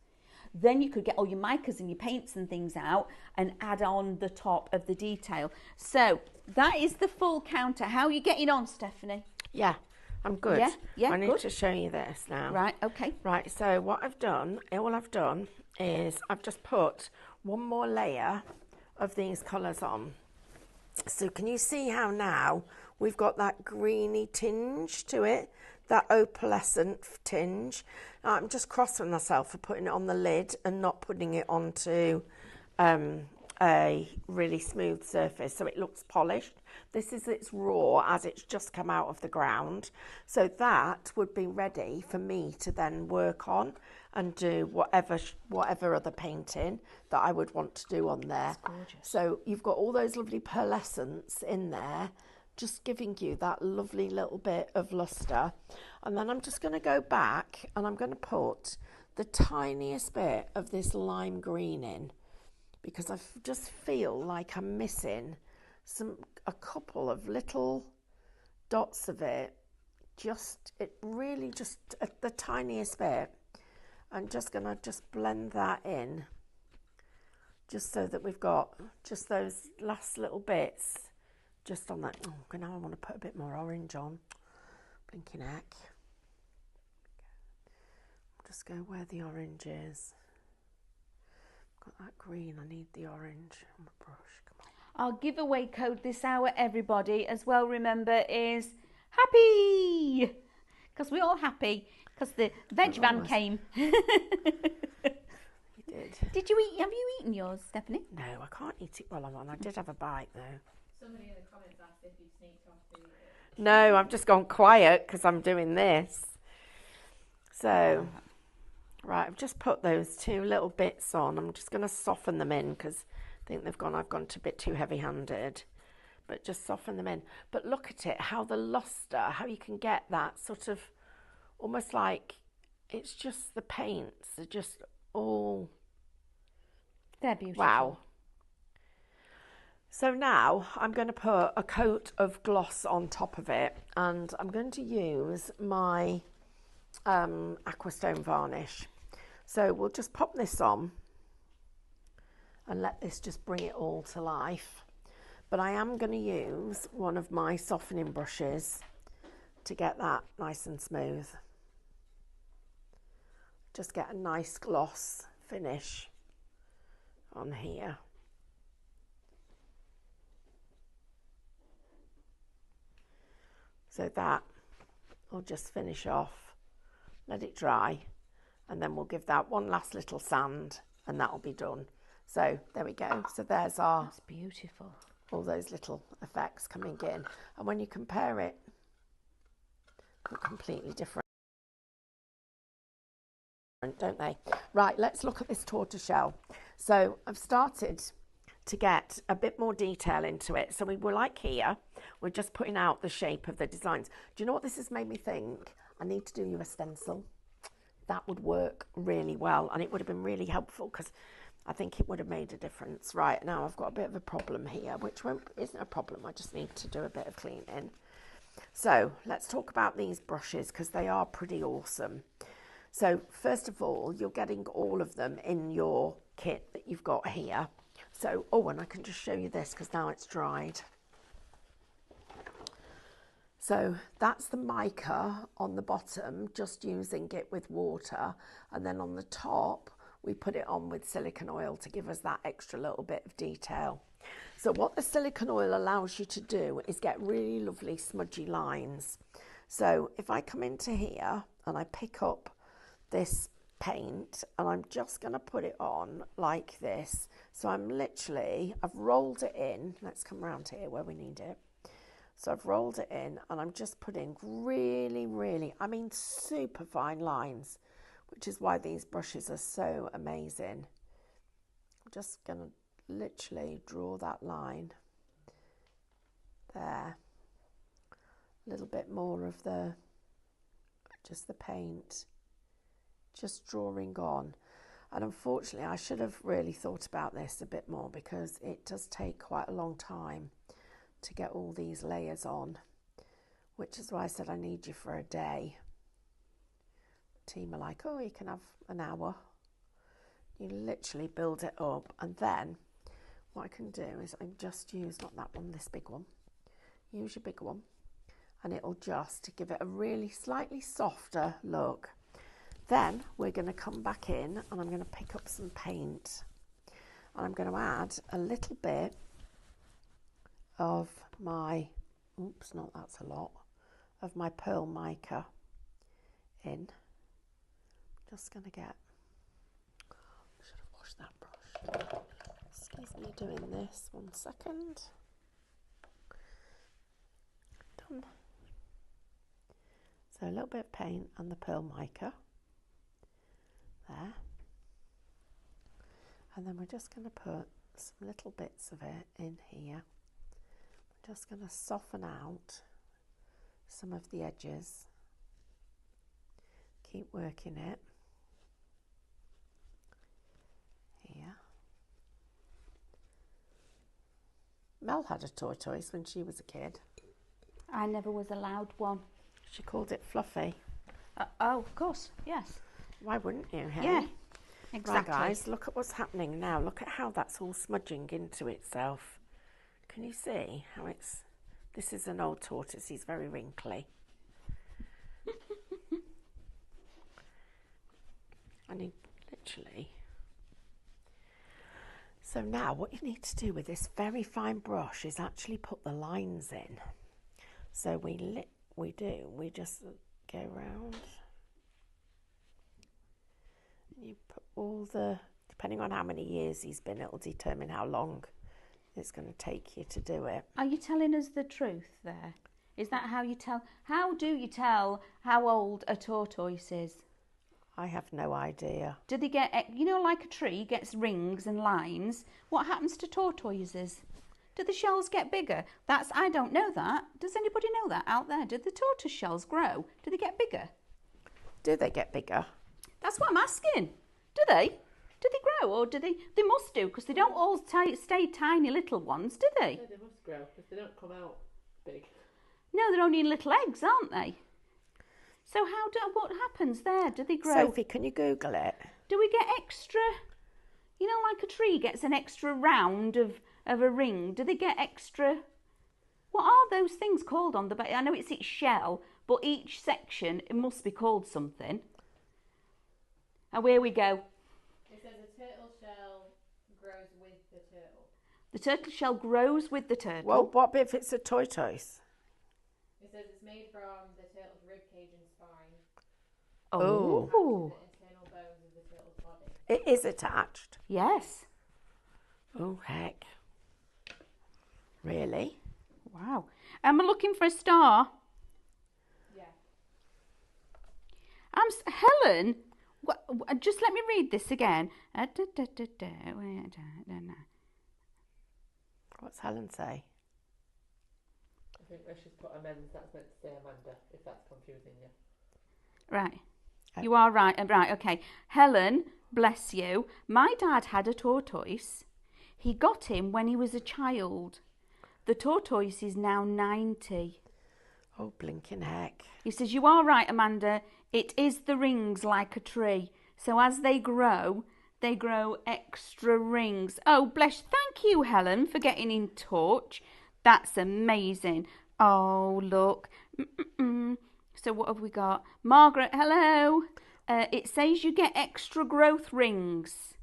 Then you could get all your micas and your paints and things out and add on the top of the detail. So that is the full counter. How are you getting on, Stephanie? Yeah, I'm good. Yeah, I need good. to show you this now. Right, okay. Right, so what I've done, all I've done is I've just put one more layer of these colours on. So can you see how now we've got that greeny tinge to it, that opalescent tinge? Now, I'm just cross with myself for putting it on the lid and not putting it onto a a really smooth surface, so it looks polished. This is its raw as it's just come out of the ground. So that would be ready for me to then work on and do whatever other painting that I would want to do on there. Gorgeous. So you've got all those lovely pearlescents in there, just giving you that lovely little bit of luster. And then I'm just going to go back and I'm going to put the tiniest bit of this lime green in, because I just feel like I'm missing a couple of little dots of it, really just at the tiniest bit. I'm just going to just blend that in, just so that we've got just those last little bits just on that. Oh, now I want to put a bit more orange on. Blinking heck. I'll just go where the orange is. Got that green, I need the orange on the brush. Come on. Our giveaway code this hour, everybody, as well, remember, is happy, because we're all happy because the veg van came. You did. Did you eat? Have you eaten yours, Stephanie? No, I can't eat it while I'm on. I did have a bite though. Somebody in the comments asked if you sneaked off the... No, I've just gone quiet because I'm doing this. So, right, I've just put those two little bits on. I'm just going to soften them in because I think I've gone a bit too heavy-handed. But just soften them in. But look at it, how the luster, how you can get that sort of almost like it's just the paints are just all... They're beautiful. Wow. So now I'm going to put a coat of gloss on top of it, and I'm going to use my Aquastone varnish. So we'll just pop this on and let this just bring it all to life. But I am going to use one of my softening brushes to get that nice and smooth. Just get a nice gloss finish on here. So that will just finish off, let it dry, and then we'll give that one last little sand and that'll be done. So there we go. So there's our... That's beautiful. All those little effects coming in. And when you compare it, they're completely different, don't they? Right, let's look at this tortoiseshell. So I've started to get a bit more detail into it. So we were like here, we're just putting out the shape of the designs. Do you know what this has made me think? I need to do you a stencil. That would work really well, and it would have been really helpful because I think it would have made a difference. Right, now I've got a bit of a problem here, which isn't a problem. I just need to do a bit of cleaning. So let's talk about these brushes because they are pretty awesome. So first of all, you're getting all of them in your kit that you've got here. So, oh, and I can just show you this because now it's dried. So that's the mica on the bottom, just using it with water. And then on the top, we put it on with silicone oil to give us that extra little bit of detail. So what the silicone oil allows you to do is get really lovely smudgy lines. So if I come into here and I pick up this paint and I'm just going to put it on like this. So I've rolled it in. Let's come around here where we need it. So I've rolled it in and I'm just putting really, I mean super fine lines, which is why these brushes are so amazing. I'm just going to literally draw that line there. A little bit more of just the paint, just drawing on. And unfortunately, I should have really thought about this a bit more because it does take quite a long time to get all these layers on, which is why I said I need you for a day. Team are like, oh, you can have an hour. You literally build it up, and then what I can do is I just use, not that one, this big one. Use your big one, and it'll just give it a really slightly softer look. Then we're going to come back in and I'm going to pick up some paint and I'm going to add a little bit of my, that's a lot, of my pearl mica in. Just going to get, I should have washed that brush. Just Excuse me doing this, 1 second. Done. So a little bit of paint and the pearl mica there. And then we're just going to put some little bits of it in here. We're just going to soften out some of the edges. Keep working it. Here. Mel had a tortoise when she was a kid. I never was allowed one. She called it Fluffy. Oh, of course, yes. Why wouldn't you, hey? Yeah, exactly. Right, guys, look at what's happening now. Look at how that's all smudging into itself. Can you see how it's... This is an old tortoise. He's very wrinkly. And he literally... So now what you need to do with this very fine brush is actually put the lines in. So we just go around. You put all the, depending on how many years he's been, it'll determine how long it's going to take you to do it. Are you telling us the truth there? Is that how you tell? How do you tell how old a tortoise is? I have no idea. Do they get, you know, like a tree gets rings and lines? What happens to tortoises? Do the shells get bigger? I don't know that. Does anybody know that out there? Do the tortoise shells grow? Do they get bigger? Do they get bigger? That's what I'm asking. Do they? Do they grow or do they? They must do because they don't all stay tiny little ones, do they? No, they must grow because they don't come out big. No, they're only little eggs, aren't they? So what happens there? Do they grow? Sophie, can you Google it? Do we get extra, you know, like a tree gets an extra round of a ring? Do they get extra, what are those things called on the back? I know it's its shell, but each section, it must be called something. And where we go. It says a turtle shell grows with the turtle. The turtle shell grows with the turtle. Well, what if it's a tortoise? It says it's made from the turtle's rib cage and spine. Oh. The internal bones of the turtle's body. It is attached. Yes. Oh, heck. Really? Wow. Am I looking for a star? Yeah. Helen, just let me read this again. What's Helen say? I think let's just put amends. That's meant to say Amanda, if that's confusing you. Right. You are right. Right, okay. Helen, bless you. My dad had a tortoise. He got him when he was a child. The tortoise is now 90. Oh, blinking heck. He says, you are right, Amanda. It is the rings like a tree. So as they grow extra rings. Oh, bless. Thank you, Helen, for getting in touch. That's amazing. Oh, look. So what have we got? Margaret, hello. It says you get extra growth rings.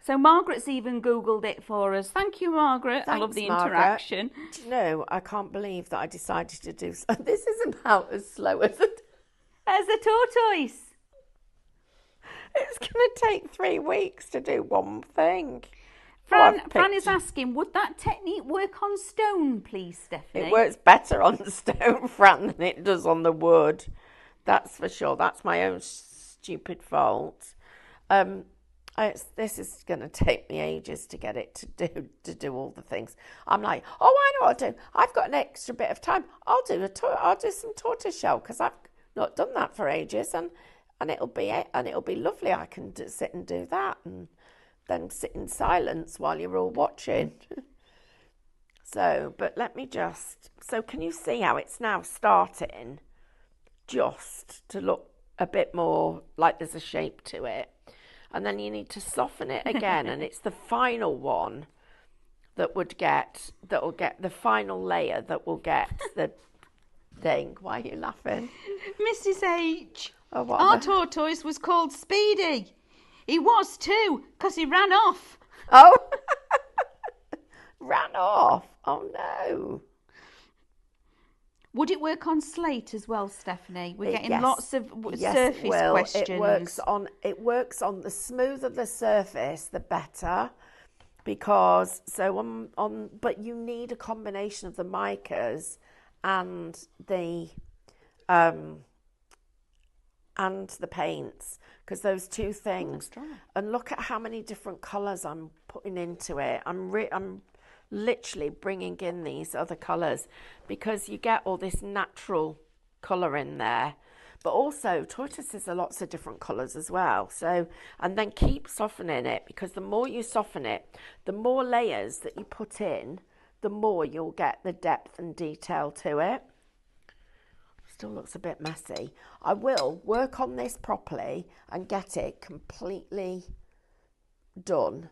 So Margaret's even Googled it for us. Thank you, Margaret. I love the interaction. Do you know, I can't believe that I decided to do so. This is about as slow as a tortoise. It's going to take 3 weeks to do one thing. Fran is asking, would that technique work on stone, please, Stephanie? It works better on the stone, Fran, than it does on the wood. That's for sure. That's my own stupid fault. This is going to take me ages to get it to do all the things. I'm like, oh, I know what I'll do. I've got an extra bit of time. I'll do some tortoiseshell because I've not done that for ages, and it'll be lovely. I can sit and do that and then sit in silence while you're all watching. But let me so can you see how it's now starting just to look a bit more like there's a shape to it? And then you need to soften it again, and it's the final one that will get the final layer that will get the thing. Why are you laughing? Mrs. H, Oh, our tortoise was called Speedy. He was too, because he ran off. Oh, ran off. Oh, no. Would it work on slate as well, Stephanie? We're getting yes. lots of Yes, surface it will. questions. It works on the smoother the surface, the better. because but you need a combination of the micas and the paints, because those two things. And look at how many different colours I'm putting into it. I'm literally bringing in these other colours because you get all this natural colour in there. But also tortoises are lots of different colours as well. So, and then keep softening it, because the more you soften it, the more layers that you put in, the more you'll get the depth and detail to it. Still looks a bit messy. I will work on this properly and get it completely done,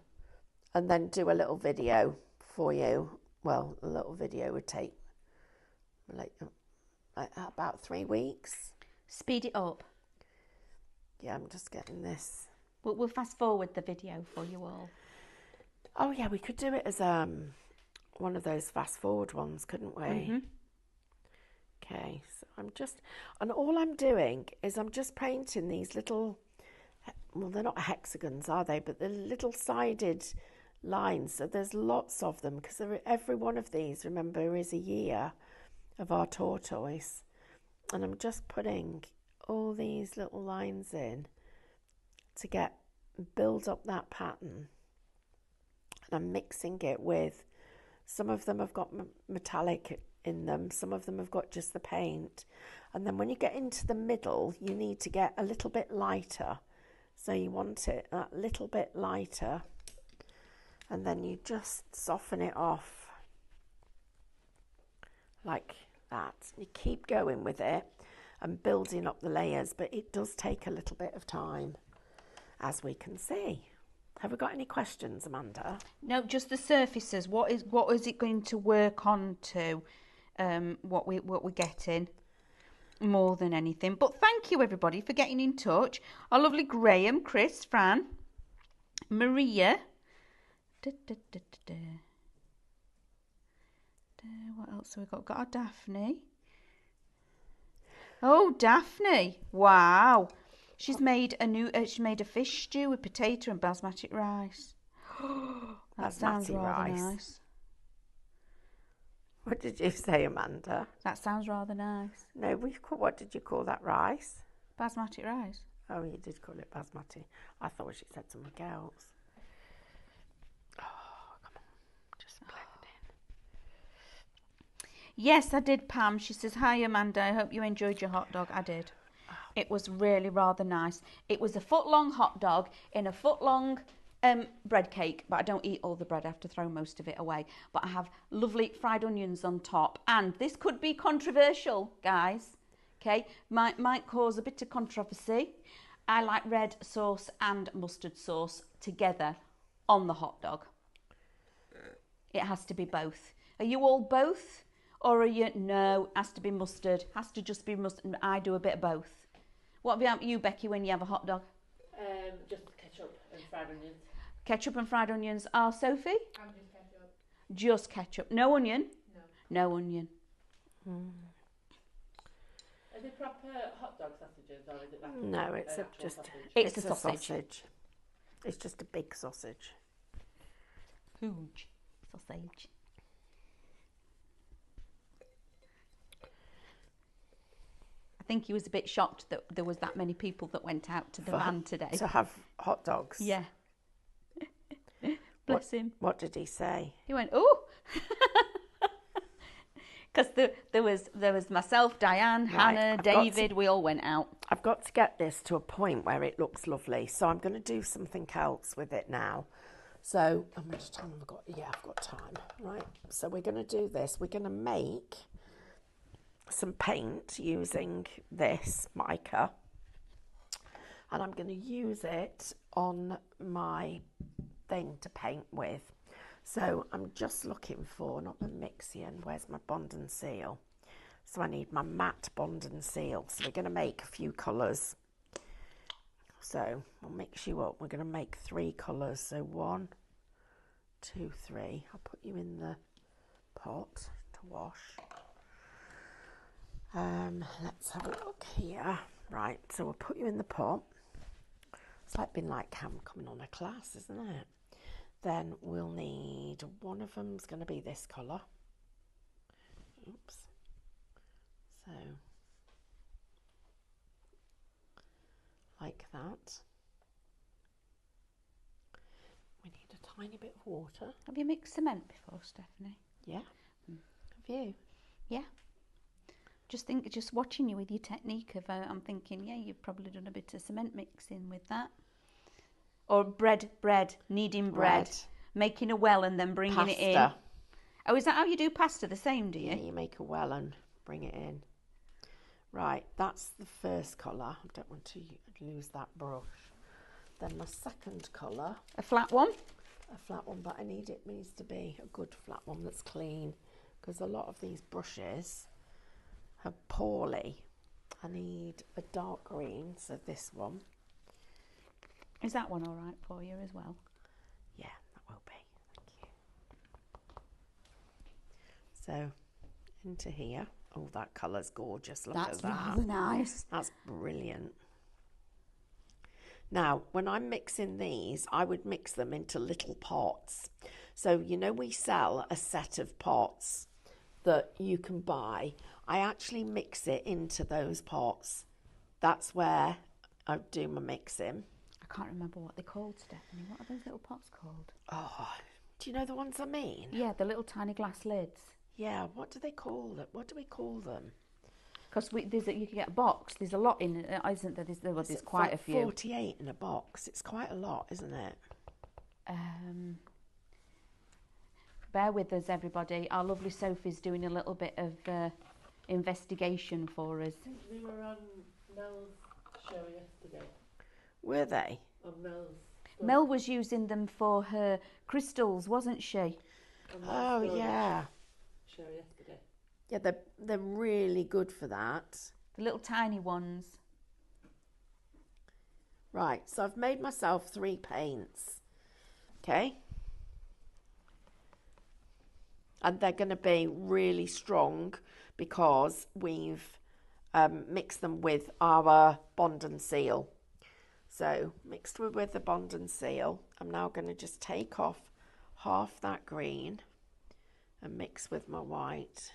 and then do a little video for you. Well, a little video would take like about 3 weeks. Speed it up. Yeah, I'm just getting this. We'll fast forward the video for you all. Oh yeah, we could do it as one of those fast forward ones, couldn't we? Mm-hmm. Okay, so and all I'm doing is I'm just painting these little, well, they're not hexagons, are they? But they're little sided lines. So there's lots of them, because every one of these, remember, is a year of our tortoise. And I'm just putting all these little lines in to build up that pattern. And I'm mixing it with, some of them have got metallic in them, some of them have got just the paint. And then when you get into the middle, you need to get a little bit lighter. So you want it a little bit lighter, and then you just soften it off like that. You keep going with it and building up the layers, but it does take a little bit of time, as we can see. Have we got any questions, Amanda? No, just the surfaces. What is it going to work on to? What we're getting more than anything. But thank you everybody for getting in touch. Our lovely Graham, Chris, Fran, Maria. What else have we got? Got our Daphne. Oh, Daphne! Wow, she's made a fish stew with potato and basmati rice. That sounds rather nice. What did you say, Amanda? That sounds rather nice. No, what did you call that rice? Basmati rice. Oh, you did call it basmati. I thought she said something else. Oh, come on. Just blend in. Yes, I did, Pam. She says, hi, Amanda. I hope you enjoyed your hot dog. I did. It was really rather nice. It was a foot-long hot dog in a foot-long bread cake, but I don't eat all the bread. I have to throw most of it away. But I have lovely fried onions on top. And this could be controversial, guys. Okay, might cause a bit of controversy. I like red sauce and mustard sauce together on the hot dog. It has to be both. Are you all both? Or are you, no, has to be mustard. Has to just be mustard. I do a bit of both. What about you, Becky, when you have a hot dog? Just ketchup and fried onions. Ketchup and fried onions. Sophie? I'm just ketchup. Just ketchup. No onion? No. No onion. Are they proper hot dog sausages, or is it like No, it's an actual just sausage? It's a sausage. It's just a big sausage. Huge sausage. I think he was a bit shocked that there was that many people that went out to the van today. To have hot dogs. Yeah. Bless him. What did he say? He went, oh, because there was myself, Diane, Right, Hannah, I've got David. We all went out. I've got to get this to a point where it looks lovely, so I'm going to do something else with it now. So how much time have I got? Yeah, I've got time. Right. So we're going to do this. We're going to make some paint using this mica, and I'm going to use it on my thing to paint with. So I'm just looking for, not the Mixian, where's my Bond and Seal? So I need my matte Bond and Seal. So we're going to make a few colours. So I'll mix you up. We're going to make 3 colours. So 1, 2, 3. I'll put you in the pot to wash. Let's have a look here. Right, so we'll put you in the pot. It's like coming on a class, isn't it? Then we'll need, one of them's going to be this colour. Oops. So, like that. We need a tiny bit of water. Have you mixed cement before, Stephanie? Yeah. Have you? Yeah. Just watching you with your technique of, I'm thinking, yeah, you've probably done a bit of cement mixing with that. Or kneading bread, making a well and then bringing it in. Pasta. Oh, is that how you do pasta? The same, do you? Yeah, you make a well and bring it in. Right, that's the first colour. I don't want to lose that brush. Then my second colour. A flat one? A flat one, but it needs to be a good flat one that's clean, because a lot of these brushes are poorly. I need a dark green, so this one. Is that one all right for you as well? Yeah, that will be. Thank you. So, into here. Oh, that colour's gorgeous. Look That's at that. rather nice. That's brilliant. Now, when I'm mixing these, I would mix them into little pots. So, you know, we sell a set of pots that you can buy. I actually mix it into those pots. That's where I do my mixing. I can't remember what they're called, Stephanie. What are those little pots called? Oh, do you know the ones I mean? Yeah, the little tiny glass lids. Yeah, what do they call them? What do we call them? Because you can get a box. There's a lot in it, isn't there? There's quite like a few. 48 in a box. It's quite a lot, isn't it? Bear with us, everybody. Our lovely Sophie's doing a little bit of investigation for us. I think they were on Mel's show yesterday. Were they? On Mel's. Mel was using them for her crystals, wasn't she? On Mel's Oh, storage yeah. show yesterday. Yeah, they're really good for that. The little tiny ones. Right, so I've made myself 3 paints. Okay. And they're going to be really strong because we've mixed them with our Bond and Seal. So mixed with the Bond and Seal, I'm now going to just take off half that green and mix with my white.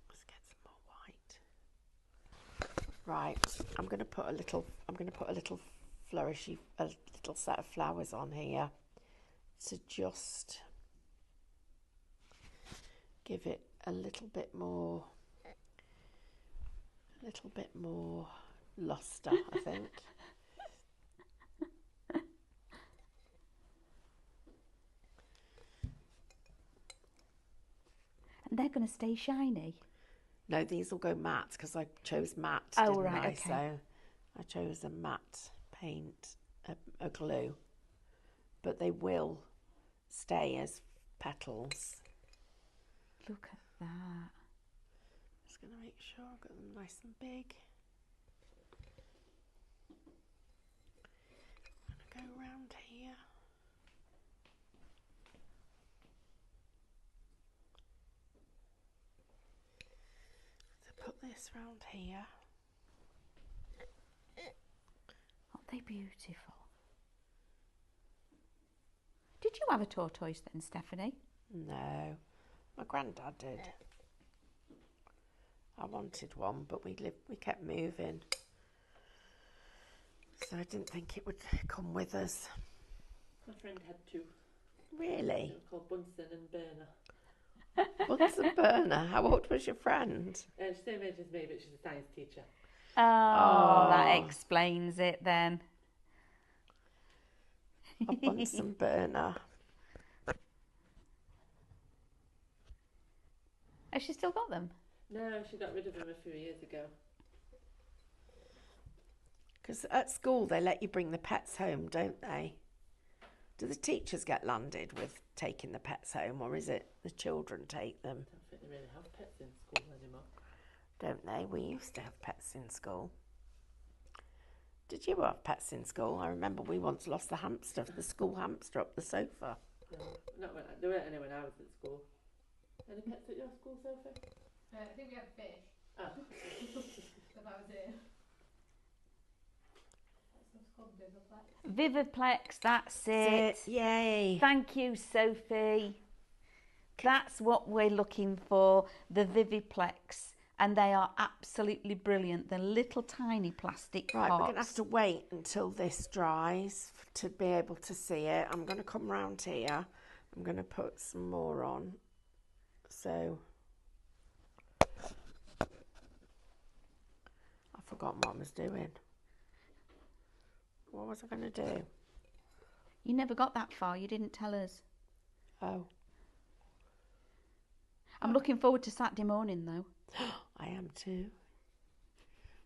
Let's get some more white. Right, I'm going to put a little flourishy, a little set of flowers on here to just give it a little bit more luster, I think. And they're going to stay shiny. No, these will go matte because I chose matte, Oh, didn't right, I? okay. So I chose a matte paint, a glue, but they will stay as petals. Look at that. Just going to make sure I've got them nice and big. I'm going to go around here. So put this round here. Aren't they beautiful? Did you have a tortoise then, Stephanie? No, my granddad did. I wanted one, but we kept moving, so I didn't think it would come with us. My friend had 2. Really? They were called Bunsen and Burner. What's a burner? How old was your friend? She's the same age as me, but she's a science teacher. Oh, that Oh. explains it then. A Bunsen burner. Has she still got them? No, she got rid of them a few years ago. Because at school they let you bring the pets home, don't they? Do the teachers get landed with taking the pets home, or is it the children take them? I don't think they really have pets in school anymore. Don't they? We used to have pets in school. Did you have pets in school? I remember we once lost the school hamster up the sofa. No, not when there weren't any when I was at school. Any pets at your school, Sophie? I think we had fish, Oh. but that was it. called Viviplex. Viviplex, that's it. Yay. Thank you, Sophie. That's what we're looking for, the Viviplex. And they are absolutely brilliant. They're little tiny plastic Right, pots. we're going to have to wait until this dries to be able to see it. I'm going to come round here. I'm going to put some more on. So, I forgot what I was doing. What was I going to do? You never got that far. You didn't tell us. Oh, I'm looking forward to Saturday morning, though. I am too.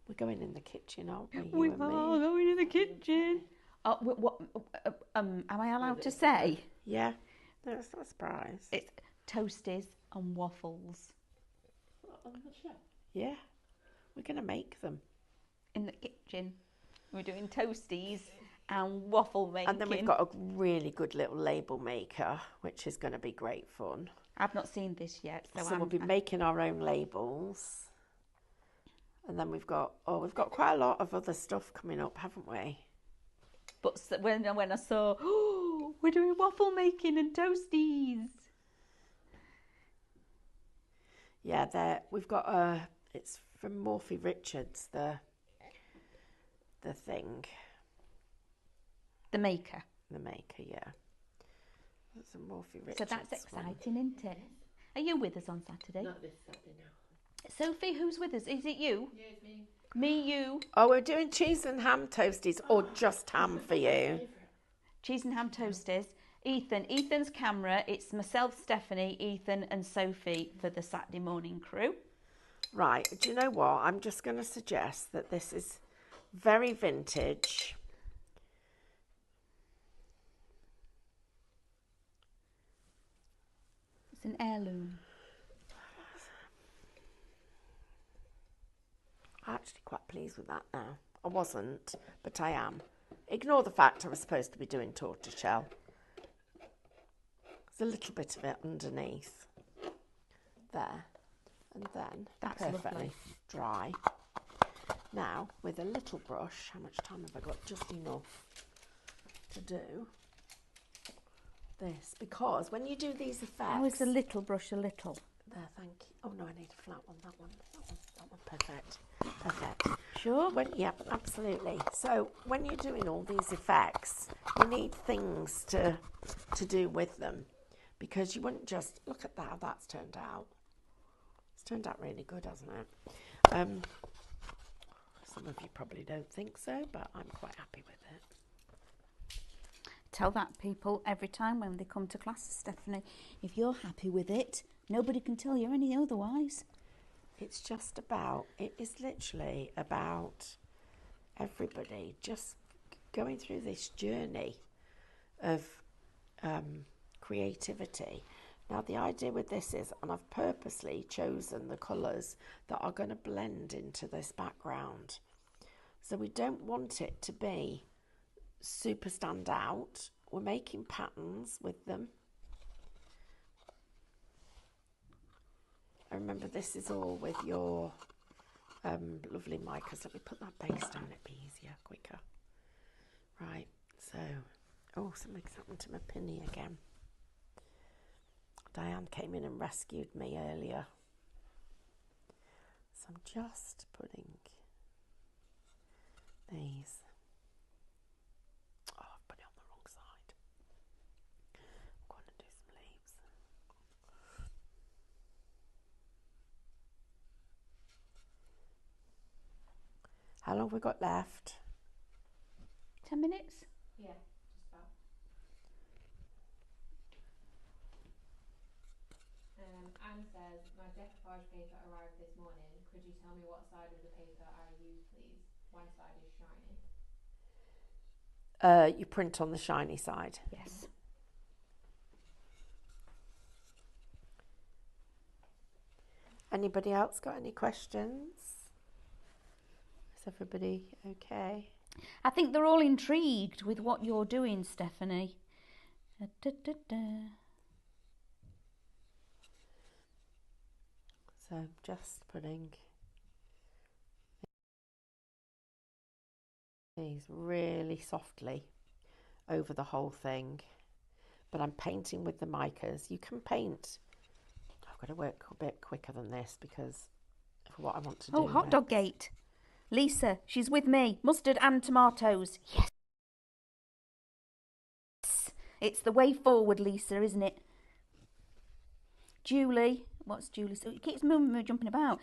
We're going in the kitchen, aren't we? We You and are me? going in the kitchen. Oh, am I allowed to say? Yeah, that's not a surprise. It's toasties and waffles On the show. Yeah, we're going to make them. in the kitchen. We're doing toasties and waffle making. And then we've got a really good little label maker, which is going to be great fun. I've not seen this yet, So we'll be making our own labels. And then we've got quite a lot of other stuff coming up, haven't we? But when I saw, oh, we're doing waffle making and toasties. Yeah, we've got it's from Morphy Richards, the thing, The maker. the maker, yeah. That's a Morphy Richards. So that's one. exciting, isn't it? Are you with us on Saturday? Not this Saturday now. Sophie, who's with us? Is it you? Yeah, it's me. Me, you? Oh, we're doing cheese and ham toasties, or just ham for you. Cheese and ham toasties. Ethan's camera. It's myself, Stephanie, Ethan and Sophie for the Saturday morning crew. Right, do you know what? I'm just going to suggest that this is very vintage. It's an heirloom. I'm actually quite pleased with that now. I wasn't, but I am. Ignore the fact I was supposed to be doing tortoiseshell. There's a little bit of it underneath there, and then That's perfectly lovely. dry. Now, with a little brush, how much time have I got? Just enough to do this, because when you do these effects, How is a little brush a little? there, thank you. Oh no, I need a flat one. That one, perfect, perfect. Sure. Yeah, absolutely. So when you're doing all these effects, you need things to do with them, because you wouldn't just look at how that's turned out. It's turned out really good, hasn't it? Some of you probably don't think so, but I'm quite happy with it. Tell that people every time when they come to classes, Stephanie. If you're happy with it, nobody can tell you any otherwise. It's just about, it is literally about everybody just going through this journey of creativity. Now the idea with this is, and I've purposely chosen the colours that are going to blend into this background. So we don't want it to be super stand out. We're making patterns with them. And remember, this is all with your lovely micas. Let me put that base down, it'd be easier, quicker. Right, so, oh, something's happened to my pinny again. Diane came in and rescued me earlier. So I'm just putting these. Oh, I've put it on the wrong side. I'm going to do some leaves. How long have we got left? 10 minutes? Yeah, just about. Anne says, my decoupage paper arrived this morning. Could you tell me what side of the paper I use, please? My side is shiny. You print on the shiny side. Yes. Anybody else got any questions? Is everybody okay? I think they're all intrigued with what you're doing, Stephanie. Da, da, da, da. So just putting these really softly over the whole thing, but I'm painting with the micas. You can paint. I've got to work a bit quicker than this because of what I want to do. Oh, hot dog gate. Lisa, she's with me. Mustard and tomatoes. Yes. It's the way forward, Lisa, isn't it? Julie, what's Julie? So it keeps moving, jumping about.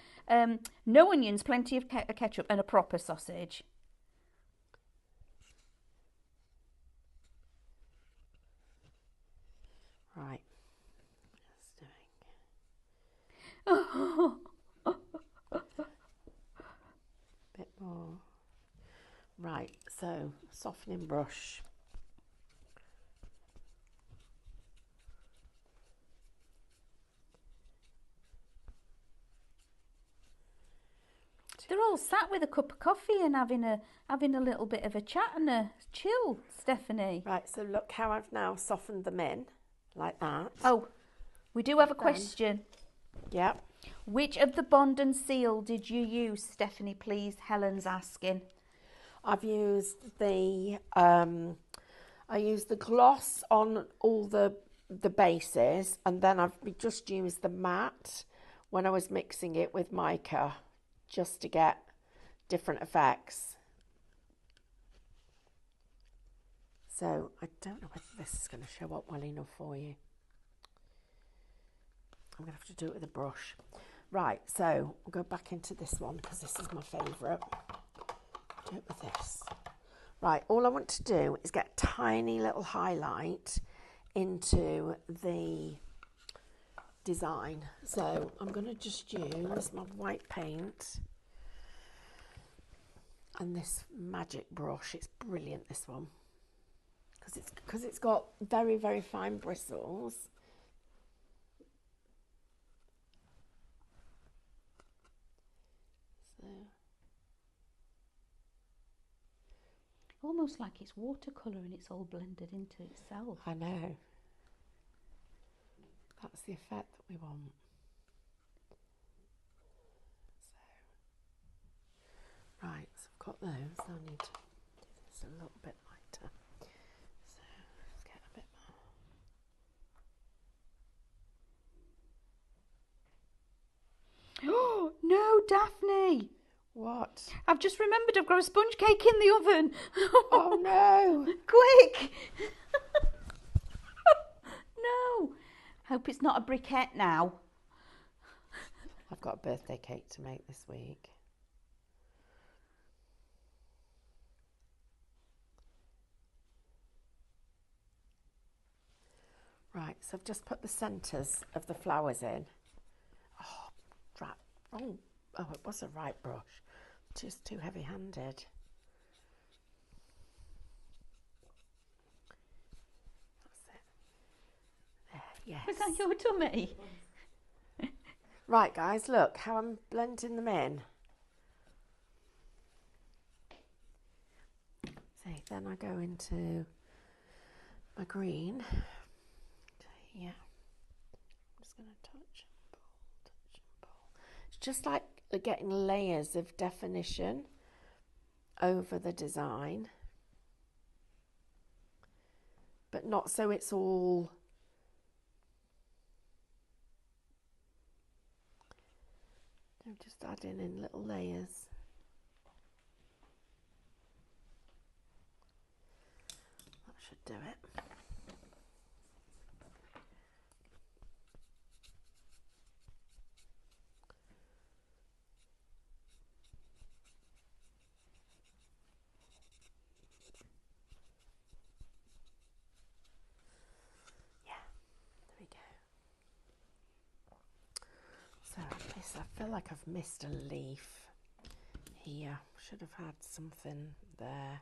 No onions, plenty of ketchup, and a proper sausage. Right. Bit more. Right, so softening brush. They're all sat with a cup of coffee and having a little bit of a chat and a chill, Stephanie. Right, so look how I've now softened them in, like that. Oh, we do have a question. Yep. Which of the Bond and Seal did you use, Stephanie, please? Helen's asking. I've used the I used the gloss on all the bases, and then I've just used the matte when I was mixing it with mica, just to get different effects. So I don't know whether this is going to show up well enough for you. I'm going to have to do it with a brush. Right, so we'll go back into this one because this is my favourite. Do it with this. Right, all I want to do is get a tiny little highlight into the design. So I'm going to just use my white paint and this magic brush. It's brilliant, this one, because it's got very, very fine bristles. So Almost like it's watercolour and it's all blended into itself. I know. That's the effect that we want. So, right, so I've got those. I need to do this a little bit lighter. So let's get a bit more. Oh, no, Daphne. What? I've just remembered I've got a sponge cake in the oven. Oh no! Quick! No. Hope it's not a briquette now. I've got a birthday cake to make this week. Right, so I've just put the centres of the flowers in. Oh, right. Oh, it was a right brush. Just too heavy-handed. That's it. There, yes. Was that your tummy? Right, guys, look how I'm blending them in. See, then I go into my green. Yeah. I'm just going to touch and pull, touch and pull. It's just like getting layers of definition over the design, but not so it's all I'm just adding in little layers. That should do it. So I feel like I've missed a leaf here. Should have had something there.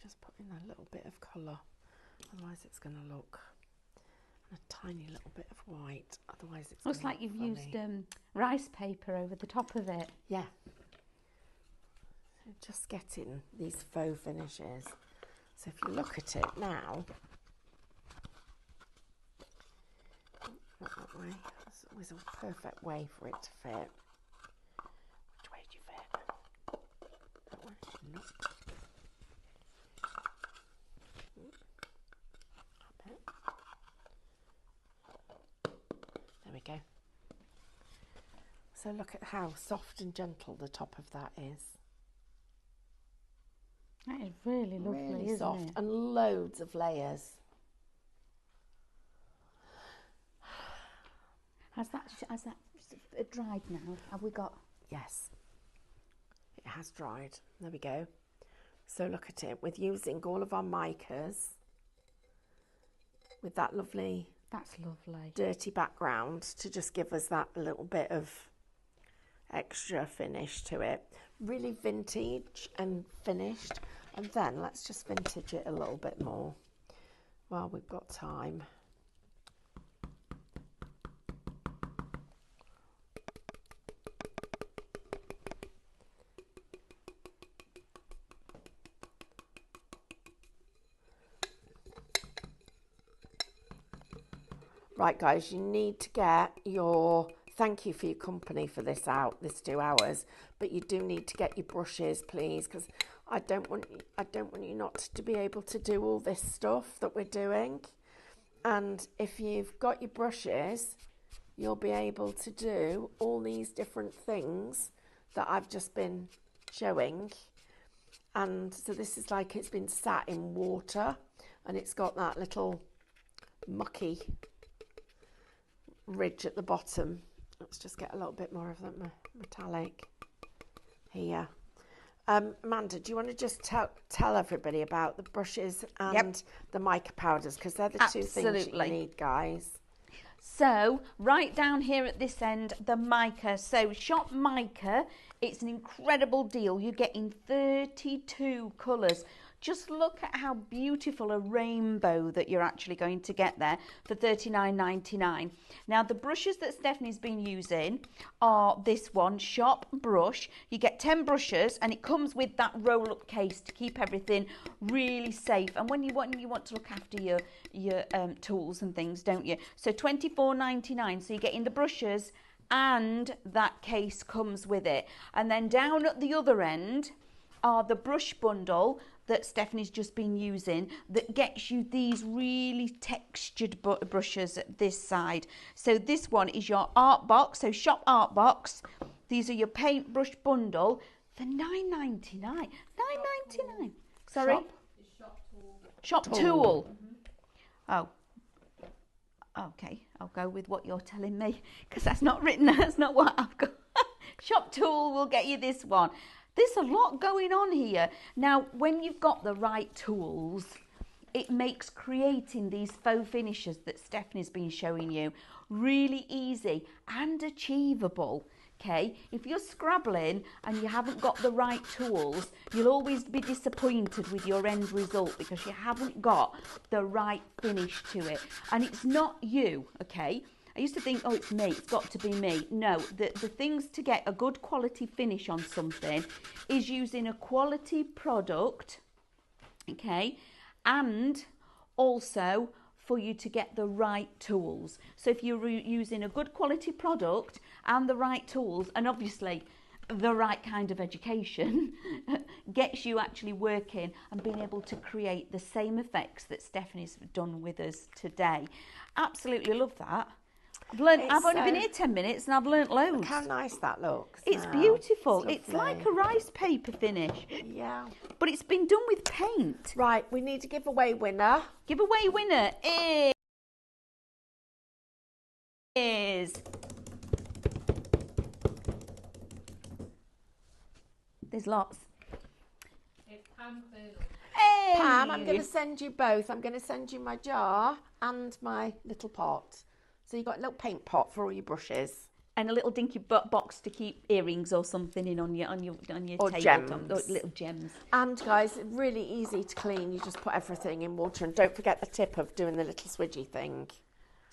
Just put in a little bit of colour, otherwise it's going to look a tiny little bit of white. Otherwise it's Looks like you've used rice paper over the top of it. Yeah. So just getting these faux finishes. So if you look at it now, not that way. There's always a perfect way for it to fit. Which way do you fit? That way? Nope. go. So look at how soft and gentle the top of that is. That is really lovely, Really isn't soft it? and loads of layers. Has that dried now? Have we got? Yes, it has dried. There we go. So look at it, with using all of our micas with that lovely That's lovely. dirty background to just give us that little bit of extra finish to it. Really vintage and finished. And then let's just vintage it a little bit more while we've got time. Right, guys, you need to get your, thank you for your company for this 2 hours, but you do need to get your brushes, please, because I don't want you not to be able to do all this stuff that we're doing. And if you've got your brushes, you'll be able to do all these different things that I've just been showing. And so this is like it's been sat in water, and it's got that little mucky ridge at the bottom. Let's just get a little bit more of that metallic here. Amanda, do you want to just tell everybody about the brushes and the mica powders, because they're the two things you need, guys. So right down here at this end, the mica. So shop mica, it's an incredible deal. You're getting 32 colours. Just look at how beautiful a rainbow that you're actually going to get there for $39.99. Now, the brushes that Stephanie's been using are this one, Shop Brush. You get 10 brushes, and it comes with that roll-up case to keep everything really safe. And when you want to look after your tools and things, don't you? So $24.99. So you're getting the brushes, and that case comes with it. And then down at the other end are the brush bundle that Stephanie's just been using that gets you these really textured brushes at this side. So this one is your art box, so Shop Art Box. These are your paintbrush bundle for $9.99. $9.99. Sorry? Shop Tool. Oh. Okay, I'll go with what you're telling me, because that's not written, that's not what I've got. Shop Tool will get you this one. There's a lot going on here. Now, when you've got the right tools, it makes creating these faux finishes that Stephanie's been showing you really easy and achievable. Okay, if you're scrabbling and you haven't got the right tools, you'll always be disappointed with your end result because you haven't got the right finish to it. And it's not you, okay? I used to think, oh, it's me, it's got to be me. No, the things to get a good quality finish on something is using a quality product, okay, and also for you to get the right tools. So if you're using a good quality product and the right tools, and obviously the right kind of education, gets you actually working and being able to create the same effects that Stephanie's done with us today. Absolutely love that. I've only been here 10 minutes and I've learnt loads. Look how nice that looks. It's beautiful. It's like a rice paper finish. Yeah. But it's been done with paint. Right, we need to give away winner. Giveaway winner is... There's lots. It's Pam Colonel. Hey! Pam, I'm going to send you both. I'm going to send you my jar and my little pot. So you've got a little paint pot for all your brushes. And a little dinky box to keep earrings or something in on your Or tabletop. gems. Or little gems. And guys, really easy to clean. You just put everything in water, and don't forget the tip of doing the little swidgy thing.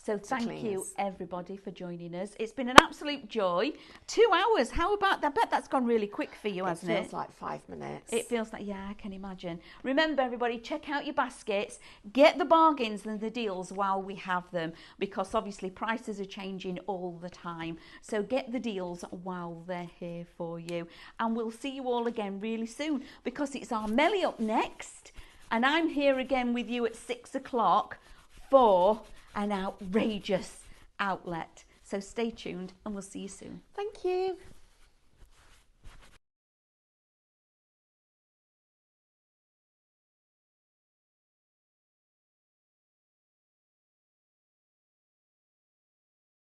So thank you us. everybody for joining us. It's been an absolute joy. 2 hours. How about that? I bet that's gone really quick for you, hasn't it? It feels like 5 minutes. It feels like, yeah, I can imagine. Remember, everybody, check out your baskets. Get the bargains and the deals while we have them, because obviously prices are changing all the time. So get the deals while they're here for you. And we'll see you all again really soon, because it's our Melly up next. And I'm here again with you at 6 o'clock for an outrageous outlet. So stay tuned and we'll see you soon. Thank you.